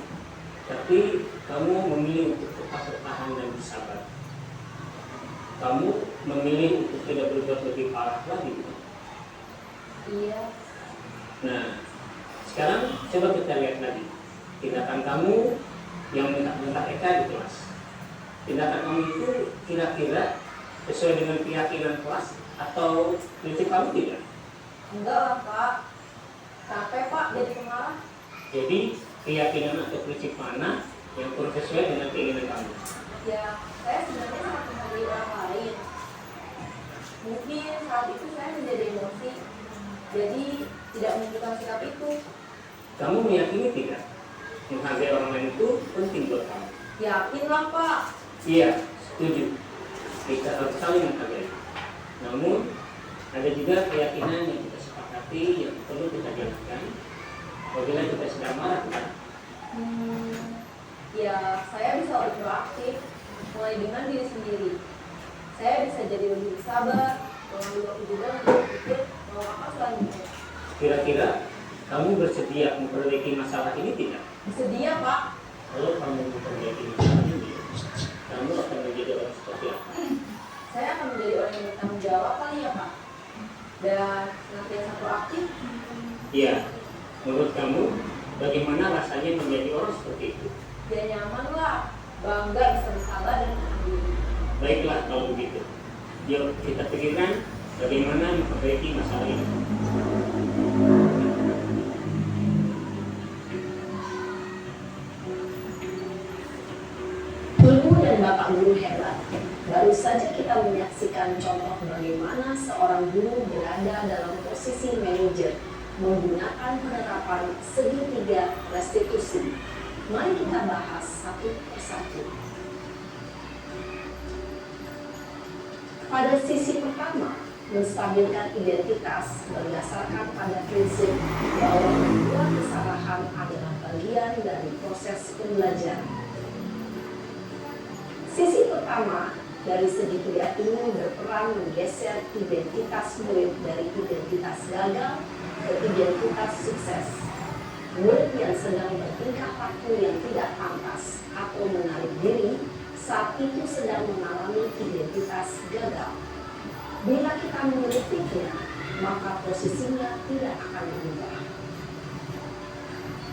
C: tapi kamu memilih untuk tetap bertahan dan bersabar. Kamu memilih untuk tidak berbuat lebih parah lagi.
B: Iya.
C: Nah, sekarang coba kita lihat lagi tindakan kamu yang minta Eka di kelas. Tindakan kamu itu kira-kira sesuai dengan keyakinan kelas atau prinsip kamu tidak?
B: Enggak lah Pak. Capek Pak jadi pemarah.
C: Jadi keyakinan atau prinsip mana yang kurang sesuai dengan keinginan kamu?
B: Ya, saya sebenarnya sangat menghargai orang lain. Mungkin saat itu saya menjadi emosi. Jadi tidak menunjukkan sikap itu.
C: Kamu meyakini tidak menghargai orang lain itu penting buat kamu?
B: Yakin lah Pak.
C: Iya, setuju. Kita harus saling menghargai. Namun ada juga keyakinan yang kita sepakati yang perlu kita jalankan apabila kita sedang marah kan?
B: Ya, saya bisa lebih proaktif. Mulai dengan diri sendiri. Saya bisa jadi lebih sabar. Mengambil waktu juga untuk berpikir mau apa selanjutnya.
C: Kira-kira kamu bersedia memperbaiki masalah ini tidak?
B: Bersedia Pak.
C: Kalau kamu memperbaiki masalah ini, kamu akan menjadi orang seperti apa?
B: Saya akan menjadi orang yang bertanggung jawab kali ya Pak. Dan senantiasa proaktif.
C: Iya, menurut kamu bagaimana rasanya menjadi orang seperti itu?
B: Ya nyaman lah. Bangga bisa bersabar dan menahan diri.
C: Baiklah kalau begitu. Yuk kita pikirkan bagaimana memperbaiki masalah ini.
B: Ibu dan Bapak guru hebat. Baru saja kita menyaksikan contoh bagaimana seorang guru berada dalam posisi manajer menggunakan penerapan segitiga restitusi. Mari kita bahas satu persatu. Pada sisi pertama, menstabilkan identitas berdasarkan pada prinsip bahwa membuat kesalahan adalah bagian dari proses pembelajaran. Sisi pertama dari segitiga ini berperan menggeser identitas murid dari identitas gagal ke identitas sukses. Murid yang sedang bertingkah laku yang tidak pantas atau menarik diri saat itu sedang mengalami identitas gagal. Bila kita mengkritiknya, maka posisinya tidak akan berubah.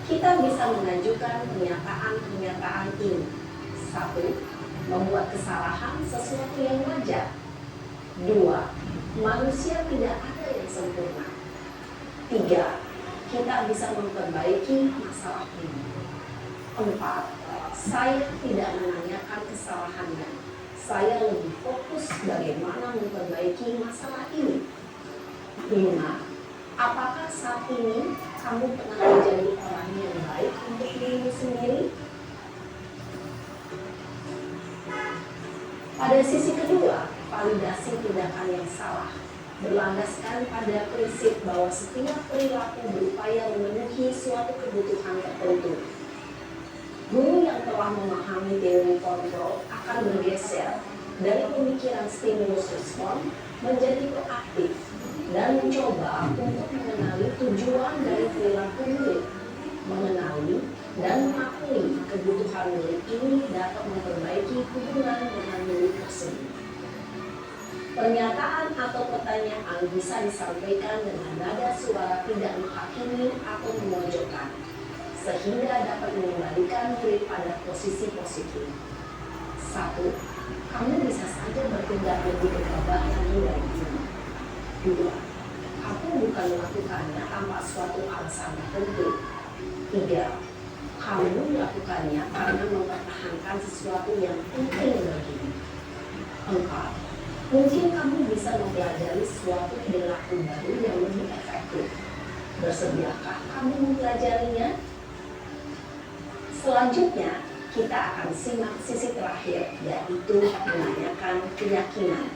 B: Kita bisa mengajukan pernyataan-pernyataan ini. 1. Membuat kesalahan sesuatu yang wajar. 2. Manusia tidak ada yang sempurna. 3. Kita bisa memperbaiki masalah ini. 4. Saya tidak menanyakan kesalahannya. Saya lebih fokus bagaimana memperbaiki masalah ini. 5. Apakah saat ini kamu pernah menjadi orang yang baik untuk dirimu sendiri? Pada sisi kedua, validasi tindakan yang salah berlandaskan pada prinsip bahwa setiap perilaku berupaya memenuhi suatu kebutuhan tertentu. Guru yang telah memahami teori kontrol akan bergeser dari pemikiran stimulus respon menjadi proaktif dan mencoba untuk mengenali tujuan dari perilaku murid. Mengenali dan mengakui kebutuhan murid ini dapat memperbaiki hubungan dengan murid tersebut. Pernyataan atau pertanyaan bisa disampaikan dengan nada suara tidak menghakimi atau memojokkan, sehingga dapat mengembalikan murid pada posisi positif. 1. Kamu bisa saja bertindak lebih gegabah lagi dari ini. 2. Aku bukan melakukannya tanpa suatu alasan tertentu. 3. Kamu melakukannya karena mempertahankan sesuatu yang penting bagimu. 4. Mungkin kamu bisa mempelajari suatu perilaku baru yang lebih efektif. Bersediakah kamu mempelajarinya? Selanjutnya, kita akan simak sisi terakhir, yaitu menanyakan keyakinan.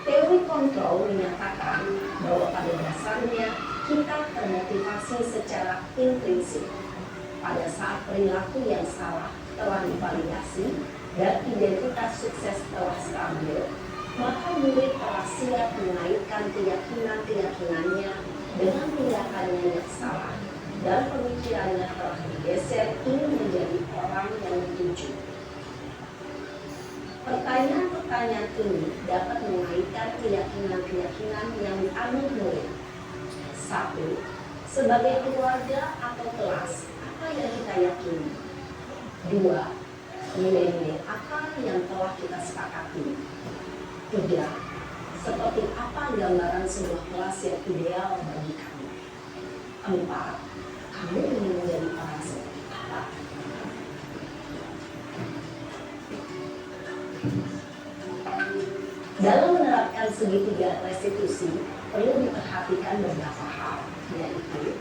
B: Teori kontrol menyatakan bahwa pada dasarnya kita termotivasi secara intrinsik. Pada saat perilaku yang salah telah divalidasi dan identitas sukses telah stabil, maka murid telah siap menaikkan keyakinan-keyakinannya dengan tindakannya yang salah, dan pemikirannya telah digeser ingin menjadi orang yang dituju. Pertanyaan-pertanyaan ini dapat mengaitkan keyakinan-keyakinan yang dianut murid. 1. Sebagai keluarga atau kelas, apa yang kita yakini? 2. Nilai-nilai apa yang telah kita sepakati? 3. Seperti apa gambaran sebuah kelas yang ideal bagi kamu? 4. Kamu ingin menjadi orang seperti apa? Dalam menerapkan segitiga restitusi, perlu diperhatikan beberapa hal, yaitu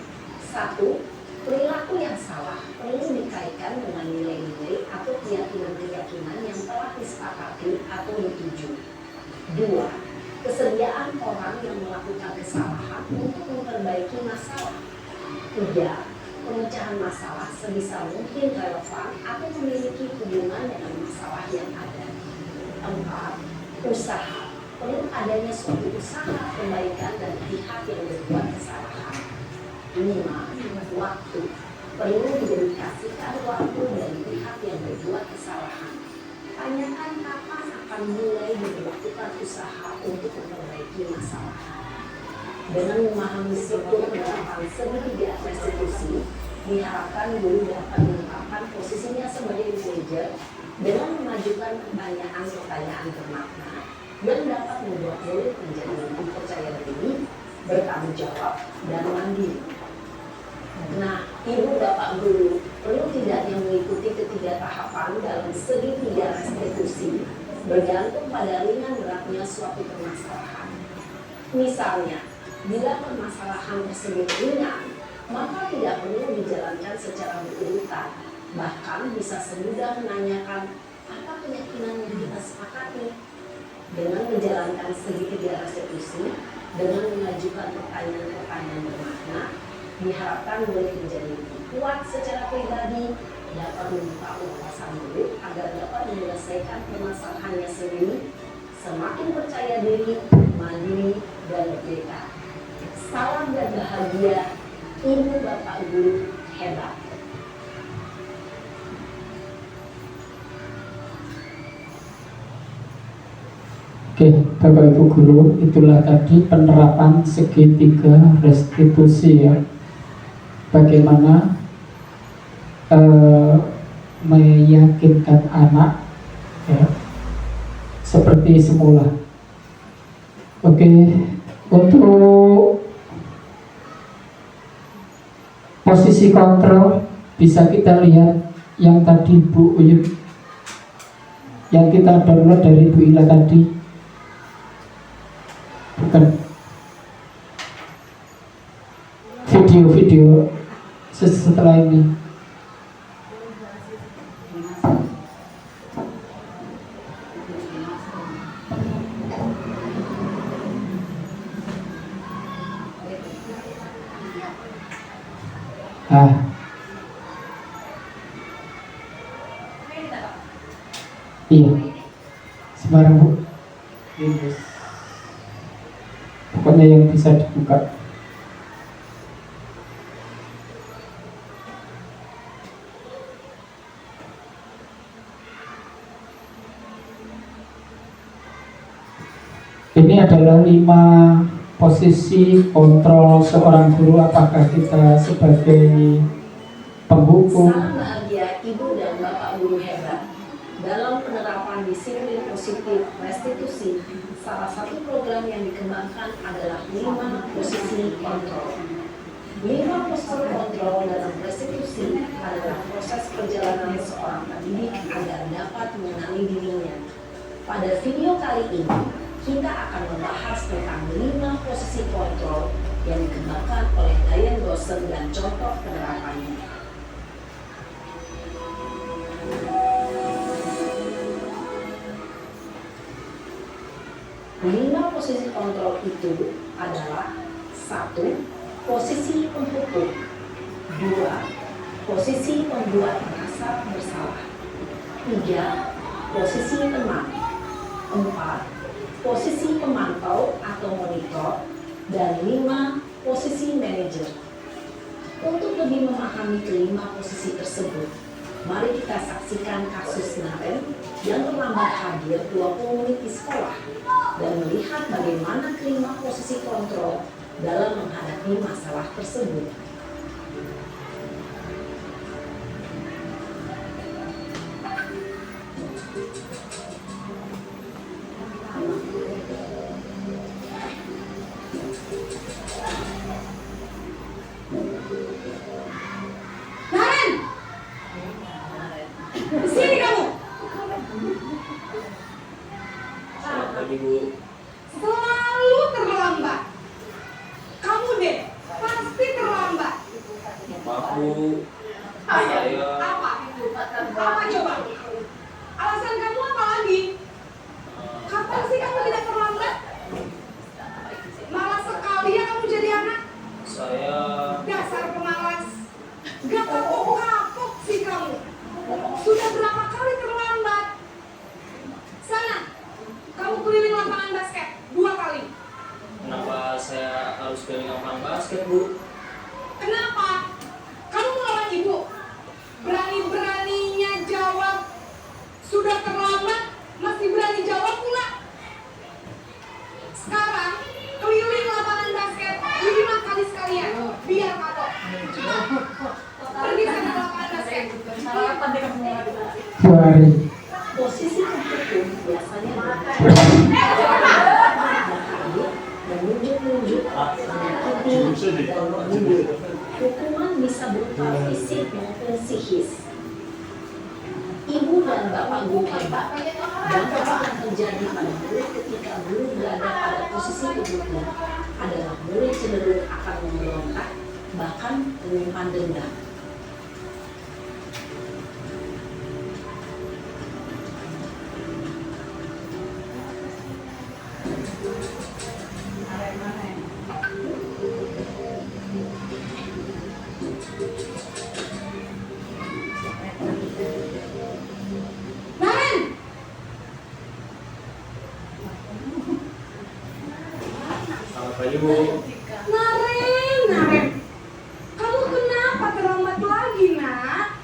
B: 1. Perilaku yang salah perlu dikaitkan dengan nilai-nilai atau keyakinan-keyakinan yang telah disepakati atau dituju. 2. Kesediaan orang yang melakukan kesalahan untuk memperbaiki masalah. 3. Pemecahan masalah sebisa mungkin relevan atau memiliki hubungan dengan masalah yang ada. 4. Usaha. Perlu adanya suatu usaha perbaikan dari pihak yang berbuat kesalahan. 5. Waktu. Perlu didedikasikan waktu dari pihak yang berbuat kesalahan. Tanyakan kapan akan mulai dilakukan usaha untuk memperbaiki masalah. Dengan memahami struktur penerapan segitiga restitusi, diharapkan guru dapat menetapkan posisinya sebagai manajer dengan memajukan pertanyaan-pertanyaan bermakna yang dapat membuat murid menjadi lebih percaya diri, bertanggung jawab, dan mandiri. Nah, ibu bapak guru perlu tidaknya mengikuti ketiga tahapan dalam segitiga restitusi bergantung pada ringan beratnya suatu permasalahan. Misalnya, bila permasalahan tersebut ringan, maka tidak perlu dijalankan secara berurutan. Bahkan bisa semudah menanyakan apa keyakinan yang kita sepakati. Dengan menjalankan segitiga restitusi, dengan mengajukan pertanyaan-pertanyaan bermakna, diharapkan murid menjadi lebih kuat secara pribadi, dapat membuka wawasan murid agar dapat menyelesaikan permasalahannya sendiri, semakin percaya diri, mandiri, dan merdeka. Salam dan bahagia, ibu bapak guru hebat.
A: Oke, Bapak Ibu Guru, itulah tadi penerapan segitiga restitusi ya. Bagaimana meyakinkan anak ya, seperti semula. Oke, untuk posisi kontrol bisa kita lihat yang tadi Bu Uyun, yang kita download dari Bu Ila tadi. Bukan video setelah ini. Iya, sembarang Bu. Yes. Pokoknya yang bisa dibuka. Ini adalah 5 posisi kontrol seorang guru. Apakah kita sebagai penghukum?
B: Salam bahagia Ibu dan Bapak guru hebat. Dalam penerapan disiplin positif restitusi, salah satu program yang dikembangkan adalah 5 posisi kontrol. 5 posisi kontrol dalam restitusi adalah proses perjalanan seorang pendidik agar dapat mengenali dirinya. Pada video kali ini, kita akan membahas tentang 5 posisi kontrol yang dikembangkan oleh Diane Dawson dan contoh penerapannya. 5 posisi kontrol itu adalah 1. Posisi penghukum, 2. Posisi pembuat merasa bersalah, 3. Posisi teman, 4. Posisi pemantau atau monitor, dan 5. Posisi manajer. Untuk lebih memahami kelima posisi tersebut, mari kita saksikan kasus Naren yang terlambat hadir 20 menit di sekolah dan melihat bagaimana kelima posisi kontrol dalam menghadapi masalah tersebut.
D: Naren! Sini kamu!
C: Selamat pagi Bu.
D: Selalu terlambat. Kamu deh, pasti terlambat.
C: Maaf Bu, saya
D: Apa? Apa coba? Alasan kamu apa lagi? Kapan sih kamu tidak terlambat? Malas sekali ya kamu jadi anak.
C: saya
D: Dasar pemalas. Gak kapok-kapok sih kamu. Sudah berapa kali terlambat? Sana, kamu keliling lapangan basket 2 kali.
C: kenapa saya harus keliling lapangan basket Bu?
D: Kenapa? Kamu melawan ibu. Berani-beraninya jawab. Sudah terlambat, masih berani jawab pula. Sekarang, keliling lapangan basket 5 kali sekalian. Biar kapok. Pergi sana ke lapangan basket.
A: Bu Ari.
B: Posisi penghukum biasanya menunjuk-nunjuk, menyakiti, dan membunuh. Hukuman bisa berupa fisik maupun psikis. Ibu dan bapak guru hebat, dampak yang terjadi pada murid ketika guru berada pada posisi penghukum adalah murid cenderung akan memberontak, bahkan menyimpan dendam.
D: Naren!
C: Selamat pagi Bu.
D: Naren! Kamu kenapa terlambat lagi, nak?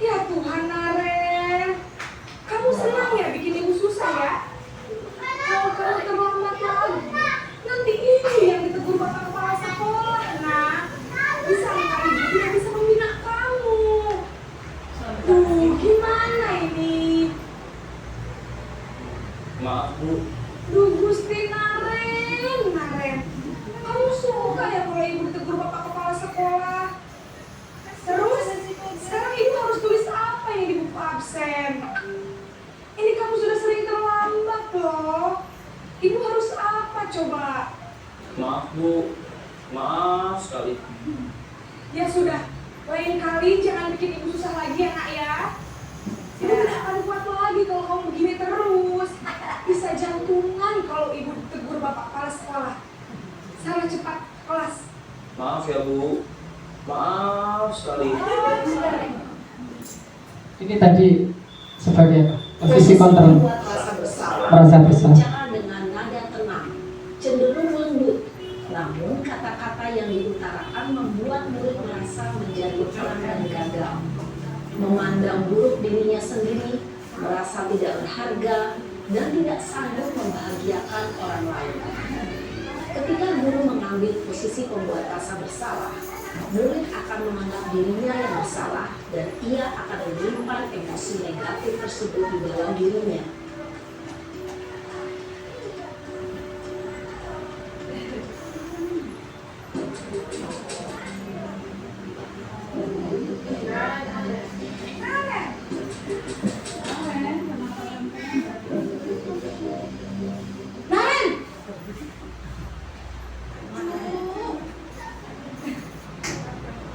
D: Ya Tuhan, Naren. Kamu senang ya bikin ibu susah ya? Kalau kamu terlambat lagi, nanti ini yang ditegur bapak kepala sekolah, nak. Bisa nggak ibu tidak bisa membina kamu? Tuh, gimana ini?
C: Maaf Bu,
D: Duh, Gusti Naren. Kamu suka ya kalau ibu ditegur bapak kepala sekolah? Terus, sekarang ibu harus tulis apa yang di buku absen? Ini kamu sudah sering terlambat loh. Ibu harus apa coba?
C: maaf Bu, maaf sekali.
D: Ya sudah, lain kali jangan bikin ibu susah lagi ya nak ya. Ibu tidak akan kuat lagi kalau kamu begini terus. Bisa jantungan kalau ibu ditegur bapak kepala sekolah. Sana cepat kelas.
C: Maaf ya Bu, maaf sekali.
A: Ini tadi sebagai Posisi kontrol.
B: membuat rasa bersalah.
A: Merasa bersalah.
B: Bicara dengan nada tenang, cenderung lembut. Namun kata-kata yang diutarakan membuat murid merasa menjadi orang yang gagal, memandang buruk dirinya sendiri, merasa tidak berharga, dan tidak sanggup membahagiakan orang lain. Ketika guru mengambil posisi pembuat rasa bersalah, murid akan menganggap dirinya yang bersalah dan ia akan menyimpan emosi negatif tersebut di dalam dirinya.
D: Naren,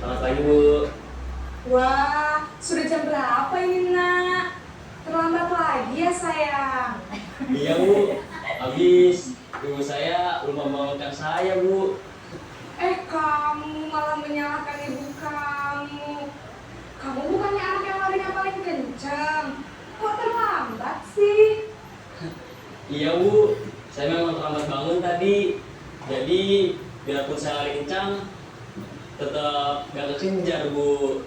C: Selamat pagi Bu.
D: wah, sudah jam berapa ini nak? Terlambat lagi ya sayang.
E: Iya Bu, habis ibu saya lupa membangunkan saya Bu.
D: Kamu malah menyalahkan ibu kamu. Kamu bukannya anak yang larinya paling kencang. Kok terlambat sih?
E: Iya Bu, saya memang terlambat bangun tadi. Jadi biarpun saya lari kencang, tetap gak kekejar Bu.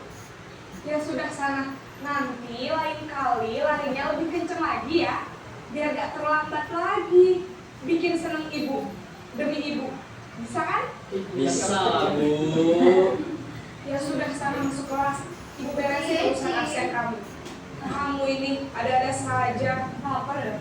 D: Ya sudah sana. Nanti lain kali larinya lebih kencang lagi ya. Biar gak terlambat lagi. Bikin seneng ibu. Demi ibu. Bisa kan?
E: Bisa Bu.
D: Ya sudah sana masuk kelas. Ibu beresin urusan absen kamu. Kamu ini ada-ada saja. Apa deh?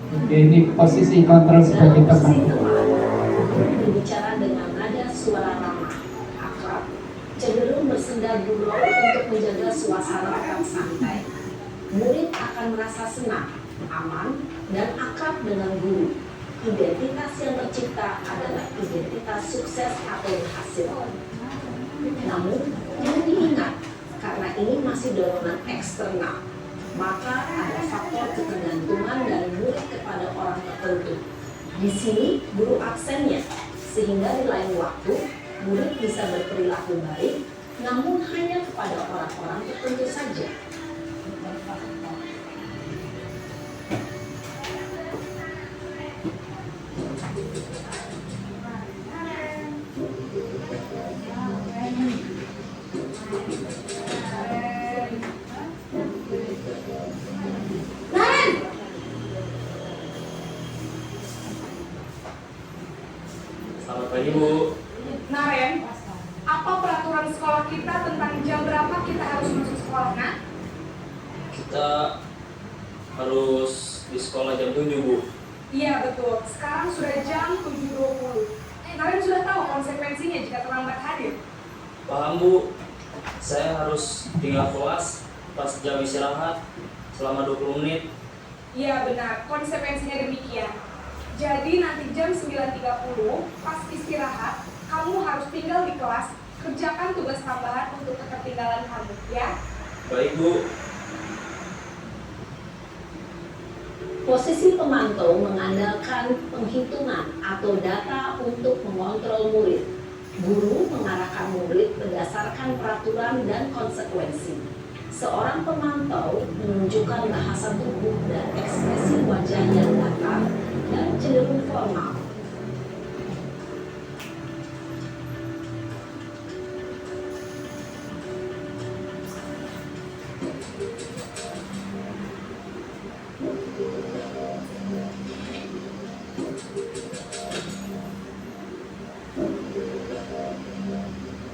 A: Oke, ini posisi kontrol sebagai
B: Dalam posisi
A: teman.
B: teman, berbicara dengan nada suara ramah, akrab, cenderung bersenda gurau untuk menjaga suasana tetap santai. Murid akan merasa senang, aman, dan akrab dengan guru. Identitas yang tercipta adalah identitas sukses atau berhasil. Namun, jangan diingat, karena ini masih dorongan eksternal, maka ada faktor ketergantungan dari murid kepada orang tertentu. Di sini, guru aksennya, sehingga di lain waktu, murid bisa berperilaku baik, namun hanya kepada orang-orang tertentu saja.
D: Naren!
C: Selamat pagi Bu.
D: Naren, apa peraturan sekolah kita tentang jam berapa kita harus masuk sekolah, nak?
E: Kita harus di sekolah jam 7 Bu.
D: Iya betul, sekarang sudah jam 7.20. Naren sudah tahu konsekuensinya jika terlambat hadir.
E: Paham Bu, saya harus tinggal kelas pas jam istirahat selama 20 menit.
D: Iya benar, konsekuensinya demikian. Jadi nanti jam 9.30 pas istirahat, kamu harus tinggal di kelas, kerjakan tugas tambahan untuk ketertinggalan kamu, ya?
E: Baik Bu.
B: Posisi pemantau mengandalkan penghitungan atau data untuk mengontrol murid. Guru mengarahkan murid berdasarkan peraturan dan konsekuensi. Seorang pemantau menunjukkan bahasa tubuh dan ekspresi wajah yang datar dan cenderung formal.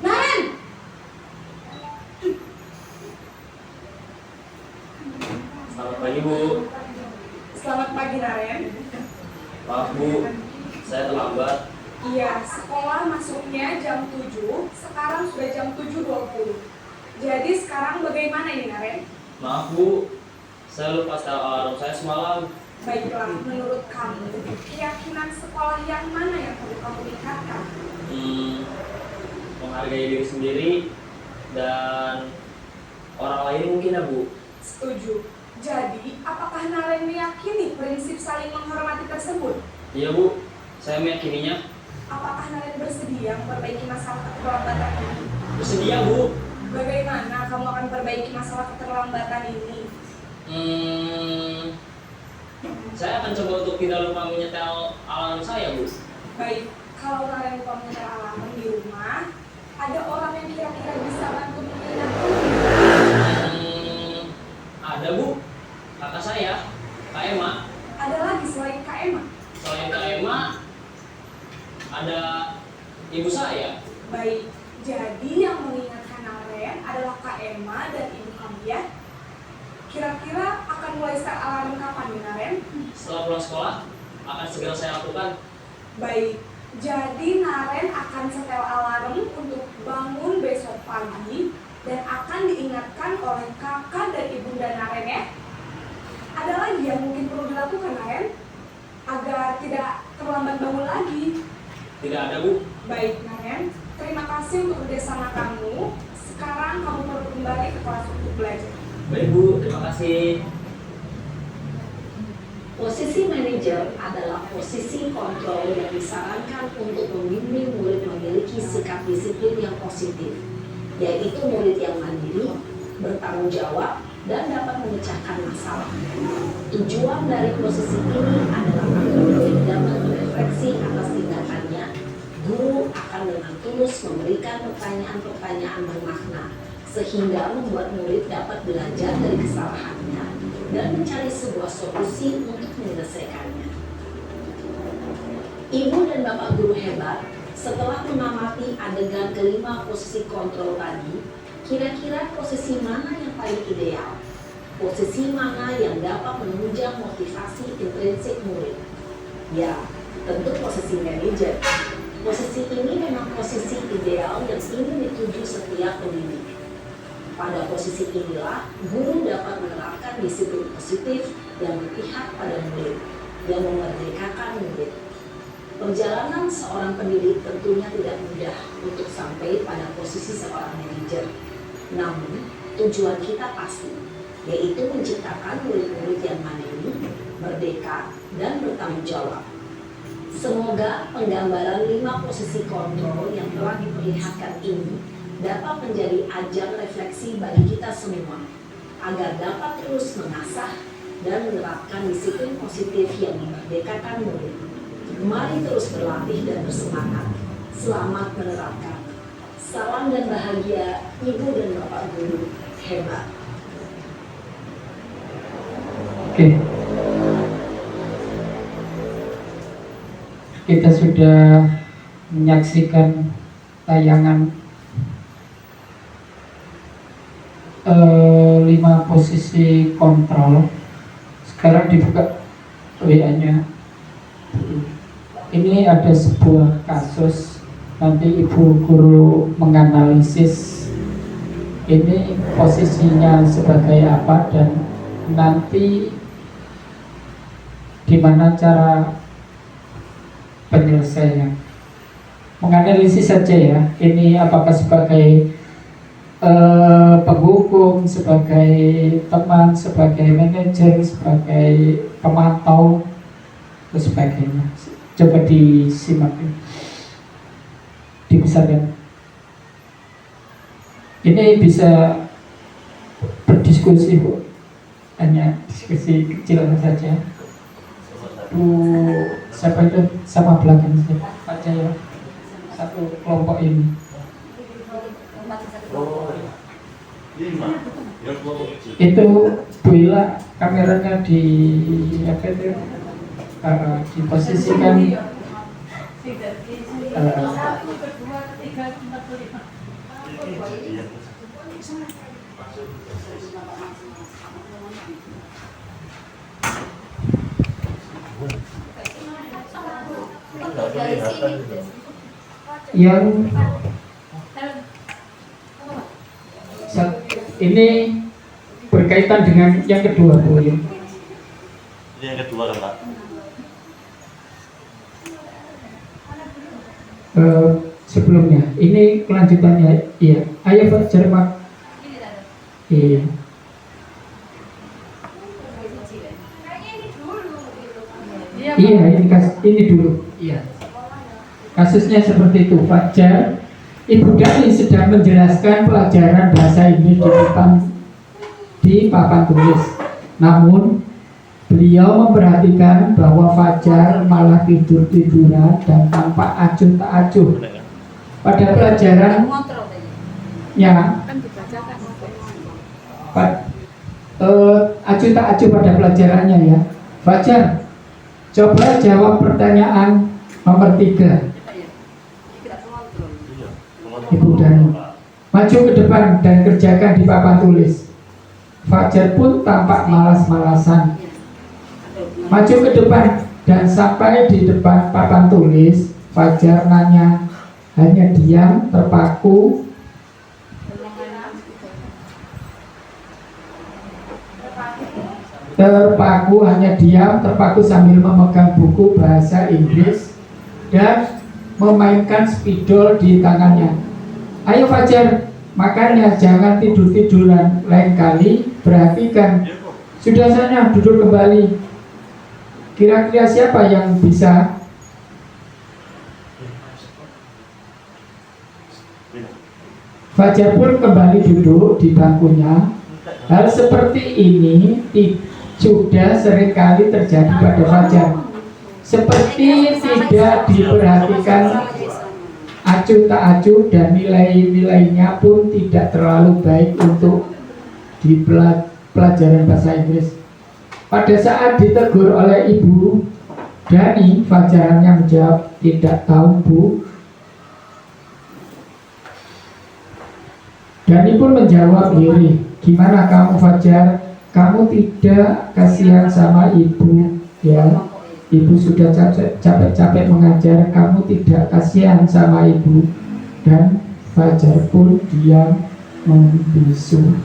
D: Naren!
E: Selamat pagi Bu.
D: Selamat pagi Naren.
E: Maaf Bu, saya terlambat.
D: Iya, sekolah masuknya jam 7, sekarang sudah jam 7.20. Jadi sekarang bagaimana ini Naren?
E: Maaf Bu, saya lupa setel alarm saya semalam.
D: Baiklah, menurut kamu, keyakinan sekolah yang mana yang perlu kamu tingkatkan?
E: Menghargai diri sendiri dan orang lain mungkin ya Bu.
D: Setuju. Jadi, apakah Naren meyakini prinsip saling menghormati tersebut?
E: Iya Bu, saya meyakininya.
D: Apakah Naren bersedia memperbaiki masalah keterlambatan ini?
E: Bersedia Bu.
D: Bagaimana kamu akan perbaiki masalah keterlambatan ini?
E: Saya akan coba untuk tidak lupa menyetel alarm saya, Bu.
D: Baik, kalau Naren lupa menyetel alarm di rumah, ada orang yang kira-kira bisa bantu mengingatkan?
E: Ada, Bu. Kakak saya, Kak Emma.
D: Ada lagi selain Kak Emma?
E: Selain Kak Emma, ada ibu saya.
D: Baik, jadi yang mengingatkan Naren adalah Kak Emma dan ibu kamu ya? Kira-kira akan mulai start alarm kapan nih Naren?
E: Setelah pulang sekolah, akan segera saya lakukan.
D: Baik, jadi Naren akan setel alarm untuk bangun besok pagi dan akan diingatkan oleh kakak dan ibunda Naren ya. Ada lagi yang mungkin perlu dilakukan Naren agar tidak terlambat bangun lagi?
E: Tidak ada, Bu.
D: Baik Naren, terima kasih untuk kerjasama kamu. Sekarang kamu perlu kembali ke kelas untuk belajar.
E: Baik, Bu. Terima kasih.
B: Posisi manajer adalah posisi kontrol yang disarankan untuk membimbing murid memiliki sikap disiplin yang positif, yaitu murid yang mandiri, bertanggung jawab, dan dapat memecahkan masalah. Tujuan dari posisi ini adalah agar murid dapat berefleksi atas tindakannya. Guru akan dengan tulus memberikan pertanyaan-pertanyaan bermakna, sehingga membuat murid dapat belajar dari kesalahannya dan mencari sebuah solusi untuk menyelesaikannya. Ibu dan Bapak guru hebat, setelah mengamati adegan kelima posisi kontrol tadi, kira-kira posisi mana yang paling ideal? Posisi mana yang dapat menunjang motivasi intrinsik murid? Ya, tentu posisi manajer. Posisi ini memang posisi ideal yang ingin dituju setiap pendidik. Pada posisi inilah, guru dapat menerapkan disiplin positif yang berpihak pada murid, yang memerdekakan murid. Perjalanan seorang pendidik tentunya tidak mudah untuk sampai pada posisi seorang manajer. Namun, tujuan kita pasti, yaitu menciptakan murid-murid yang mandiri, merdeka, dan bertanggung jawab. Semoga penggambaran 5 posisi kontrol yang telah diperlihatkan ini dapat menjadi ajang refleksi bagi kita semua, agar dapat terus mengasah dan menerapkan disiplin positif yang memerdekakan murid. Mari terus berlatih dan bersemangat. Selamat menerapkan. Salam dan bahagia Ibu dan Bapak guru hebat.
A: Oke. Kita sudah menyaksikan tayangan 5 posisi kontrol. Sekarang dibuka WA-nya. Ini ada sebuah kasus, nanti ibu guru menganalisis ini posisinya sebagai apa dan nanti gimana cara penyelesaiannya. Menganalisis saja ya, ini apakah sebagai penghukum, sebagai teman, sebagai manajer, sebagai pemantau, dan sebagainya. Coba disimak, dibesarkan. Ini bisa berdiskusi, Bu. Hanya diskusi kecil saja. Siapa itu sama belakang saja ya, satu kelompok ini. Itu Bu Ila, kameranya di apa itu? Diposisikan yang ini berkaitan dengan yang kedua, Bu.
F: Ini yang kedua kan, Pak?
A: Sebelumnya, ini kelanjutannya, iya. Ayo Pak, Jerman. Iya. Iya, ini dulu. Iya. Kasusnya seperti itu, Fajar. Ibu Dani sedang menjelaskan pelajaran bahasa Inggris di papan tulis. Namun beliau memperhatikan bahwa Fajar malah tidur-tiduran dan tampak acuh tak acuh pada pelajaran yang acuh tak acuh pada pelajarannya ya. Fajar, coba jawab pertanyaan nomor 3. Ibu Dani, maju ke depan dan kerjakan di papan tulis. Fajar pun tampak malas-malasan. Maju ke depan dan sampai di depan papan tulis, Fajar hanya diam, terpaku sambil memegang buku bahasa Inggris dan memainkan spidol di tangannya. Ayo Fajar, makanya jangan tidur-tiduran. Lain kali perhatikan. Sudah sana, duduk kembali. Kira-kira siapa yang bisa? Fajar pun kembali duduk di bangkunya. Hal seperti ini sudah seringkali terjadi pada Fajar. Seperti tidak diperhatikan, acuh tak acuh, dan nilai-nilainya pun tidak terlalu baik untuk di pelajaran bahasa Inggris. Pada saat ditegur oleh Ibu Dani, Fajar hanya menjawab, "Tidak tahu, Bu." Dani pun menjawab lirih, "Gimana kamu Fajar? Kamu tidak kasihan sama Ibu ya? Ibu sudah capek-capek mengajar, kamu tidak kasihan sama Ibu." Dan Fajar pun diam membisu.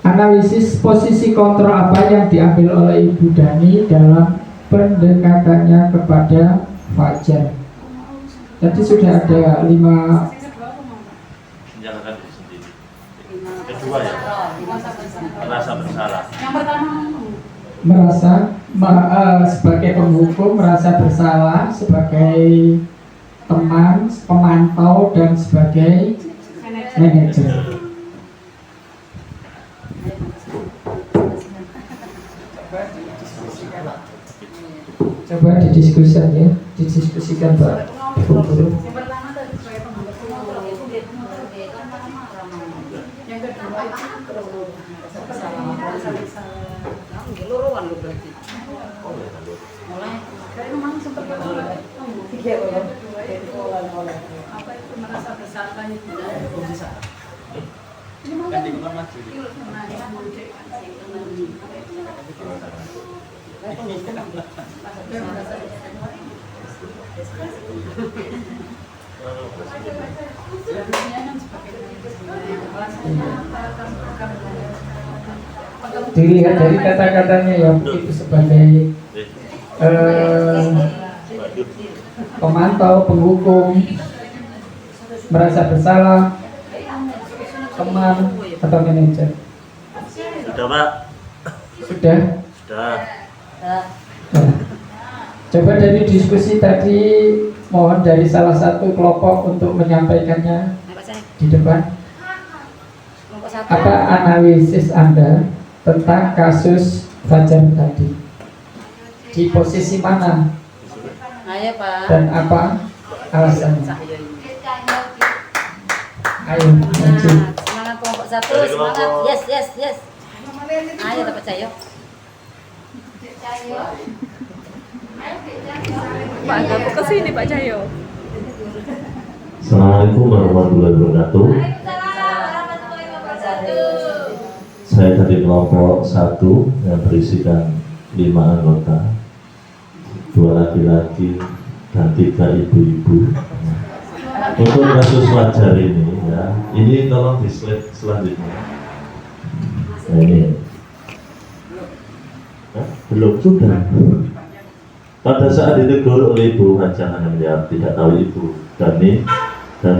A: Analisis posisi kontrol apa yang diambil oleh Ibu Dani dalam pendekatannya kepada Fajar. Tadi sudah ada 5.
F: Menyalahkan diri sendiri. Kedua ya, merasa bersalah.
D: Yang pertama
A: Sebagai penghukum, merasa bersalah sebagai teman, pemantau, dan sebagai manajer. Coba didiskusikan ya, didiskusikan Pak Guru.
D: yang pertama tadi sebagai penghukum, yang kedua itu mulai dari memang sempat apa itu merasa bersalah itu ini mau
A: Dilihat dari kata-katanya ya, itu sebagai pemantau, penghukum, merasa bersalah, teman atau manajer.
F: Sudah Pak?
A: Sudah.
F: Sudah.
A: Nah, coba dari diskusi tadi, mohon dari salah satu kelompok untuk menyampaikannya di depan. Apa analisis Anda tentang kasus Fajar tadi? Di posisi mana?
G: Ayo Pak.
A: Dan apa alasannya? Ayo, maju.
G: Semangat kelompok 1, semangat. Yes. Ayo dapat cayo.
D: Pak Gapo ke sini Pak Cahyo.
H: Assalamualaikum warahmatullahi wabarakatuh. Saya dari kelompok 1 yang berisikan 5 anggota, 2 laki-laki dan 3 ibu-ibu. Untuk kasus Fajar ini ya, ini tolong di slide selanjutnya. Nah ini, belum sudah. Pada saat ditegur oleh Ibu Fajar hanya menjawab tidak tahu Ibu Dani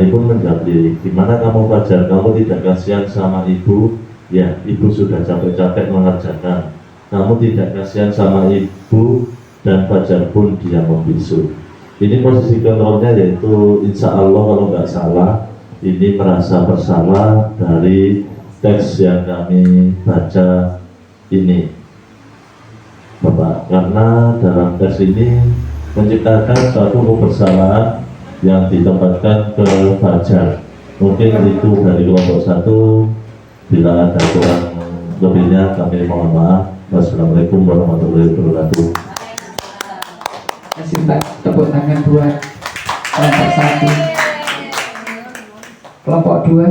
H: pun menjawab diri, gimana kamu Fajar, kamu tidak kasihan sama Ibu? Ya, Ibu sudah capek-capek mengerjakan. Kamu tidak kasihan sama Ibu, dan Fajar pun dia membisu. Ini posisi kontrolnya yaitu insya Allah kalau nggak salah ini merasa bersalah dari teks yang kami baca ini, Bapak, karena dalam teks ini menciptakan suatu kebersalahan yang ditempatkan ke Fajar. Mungkin itu dari kelompok 1. Bila ada kurang lebihnya kami mohon maaf. Wassalamualaikum warahmatullahi wabarakatuh.
A: Kasih tepuk tangan buat kelompok 1. Kelompok 2.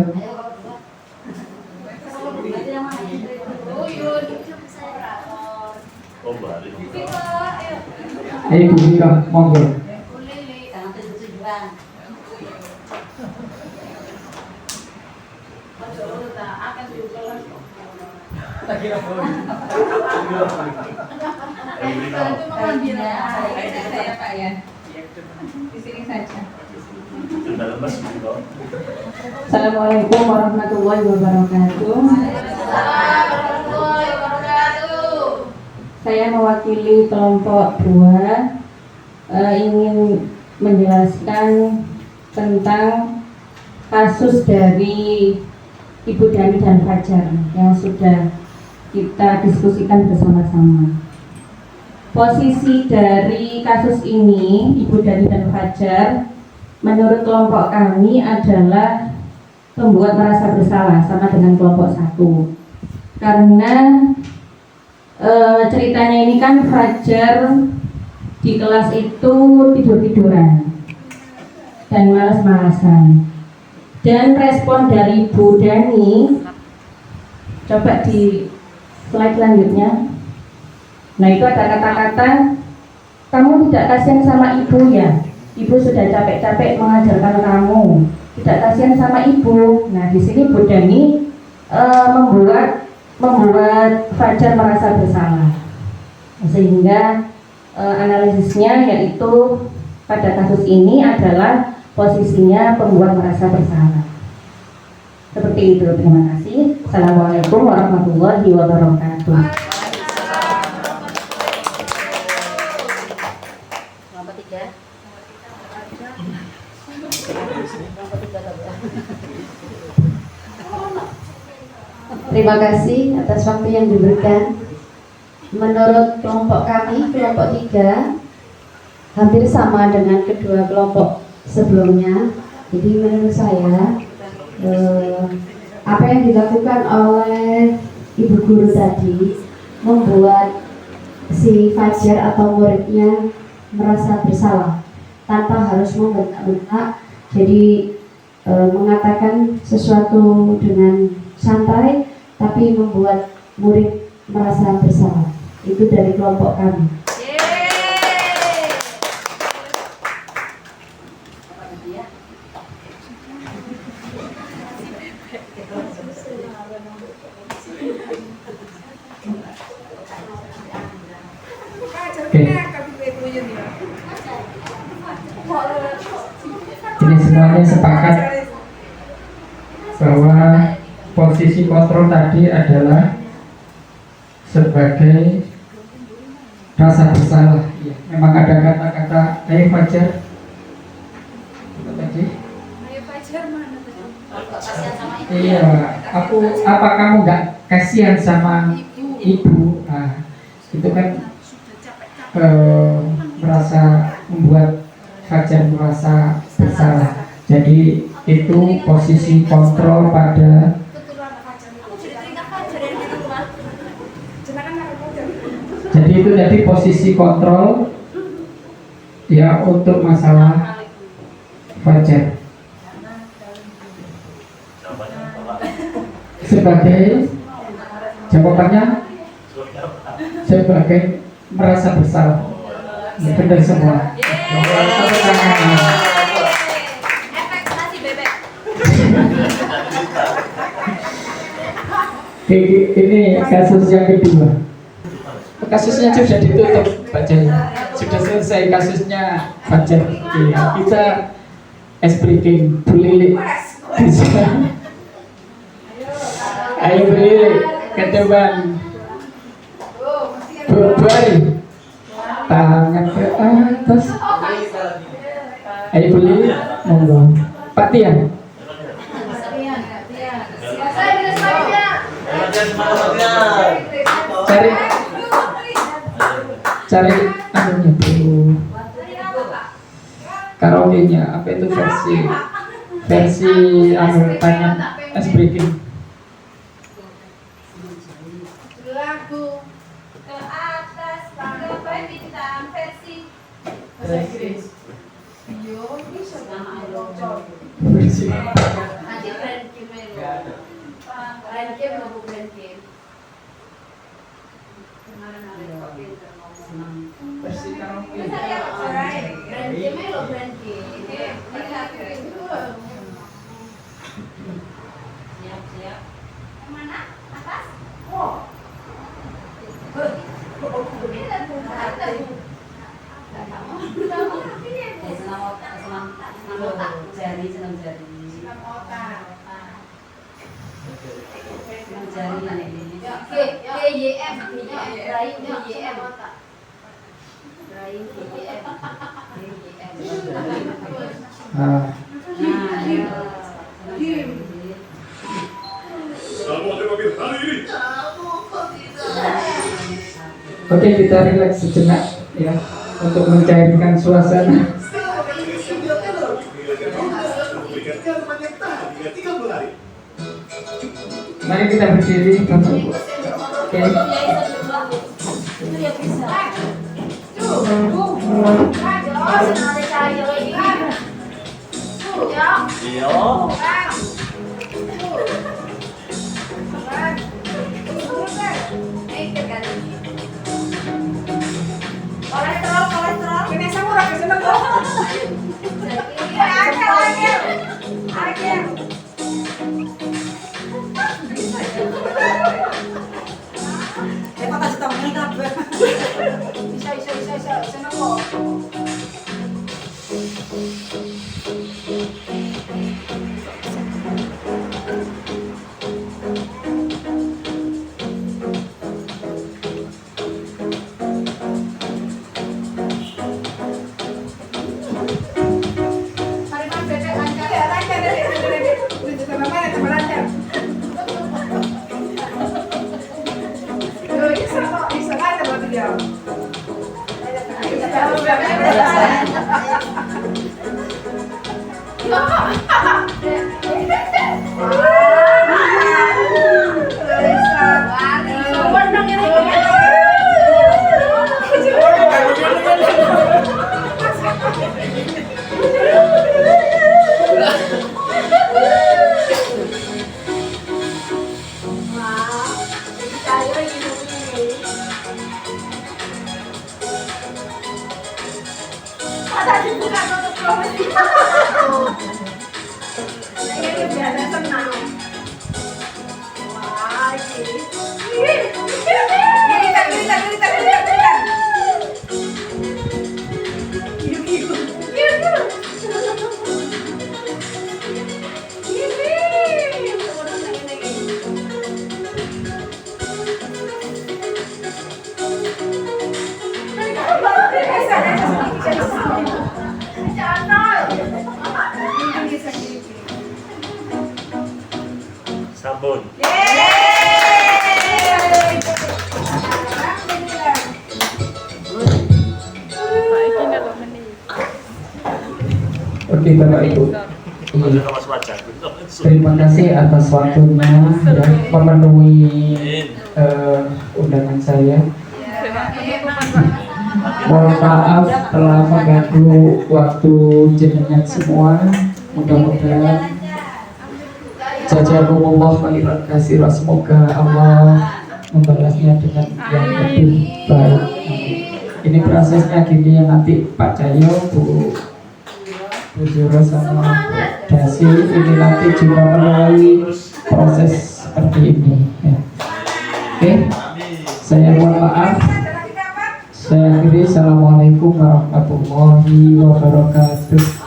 A: Ayo Bu Mira, monggo.
I: Assalamualaikum warahmatullahi wabarakatuh. Saya mewakili kelompok 2 ingin menjelaskan tentang kasus dari Ibu Dani dan Fajar yang sudah kita diskusikan bersama-sama. Posisi dari kasus ini, Ibu Dani dan Fajar, menurut kelompok kami adalah membuat merasa bersalah sama dengan kelompok 1. Karena ceritanya ini kan Fajar di kelas itu tidur-tiduran dan malas-malasan. Dan respon dari Bu Dani, coba di slide selanjutnya. Nah, itu ada kata-kata, kamu tidak kasihan sama ibu ya? Ibu sudah capek-capek mengajarkan kamu, tidak kasihan sama ibu. Nah, di sini Bu Dani membuat Fajar merasa bersalah, sehingga analisisnya yaitu pada kasus ini adalah posisinya pembuat merasa bersalah. Seperti itu, terima kasih. Assalamualaikum warahmatullahi wabarakatuh.
G: Kelompok 3.
I: Terima kasih atas waktu yang diberikan. Menurut kelompok kami, kelompok 3, hampir sama dengan kedua kelompok sebelumnya. Jadi menurut saya apa yang dilakukan oleh ibu guru tadi membuat si Fajar atau muridnya merasa bersalah tanpa harus membentak-bentak. Jadi mengatakan sesuatu dengan santai tapi membuat murid merasa bersalah. Itu dari kelompok kami.
A: Ini semuanya sepakat bahwa posisi kontrol tadi adalah sebagai rasa bersalah. Ya, memang ada kata-kata ayo Fajar. Apa tadi?
D: Ayo Fajar mana tadi?
A: Iya, apa kamu nggak kasihan sama ibu? Nah, itu kan merasa membuat Fajar merasa bersalah. Jadi itu posisi kontrol pada jadi itu tadi posisi kontrol ya untuk masalah Fajar. Sebagai jawabannya sebagai merasa bersalah. Benar semua. Ini kasus yang kedua. Kasusnya sudah ditutup, Pak Jaya. Sudah selesai kasusnya Fajar. Kita espreking Bu Lili. Ayo Bu Lili ke depan. Berbari tangan ke atas. Ayo Bu Lili, monggo. Pak Tian. cari anunya dulu, karaoke-nya apa itu versi anu tanya es breaking.
D: Lagu ke atas banggapai bintang versi. Yo, bisa
A: Versi
D: nanti brand Kim brand Kim mau brand Kim.
A: versi karaoke.
D: Brand Kim lo brand Kim. Siap. Mana? Atas? Oh.
A: Nah, oke, kita relax sejenak ya untuk mencairkan suasana. Mari kita berdiri, Bapak Ibu. Oke.
D: Kolesterol. Ini saya murah ke sana. Bisa. Sana kok.
F: Sampun.
A: Oke, Bapak Ibu. Terima kasih atas waktunya dan memenuhi undangan saya. Mohon maaf telah mengganggu waktu jenengan semua. Mudah-mudahan jazakumullah khairan katsiran, semoga Allah membalasnya dengan yang lebih baik. Ini prosesnya gini ya, nanti Pak Cahyo, Bu Juro sama Dasi ini nanti juga melalui proses seperti ini ya. Oke, saya mohon maaf. Saya akhiri. Assalamualaikum warahmatullahi wabarakatuh.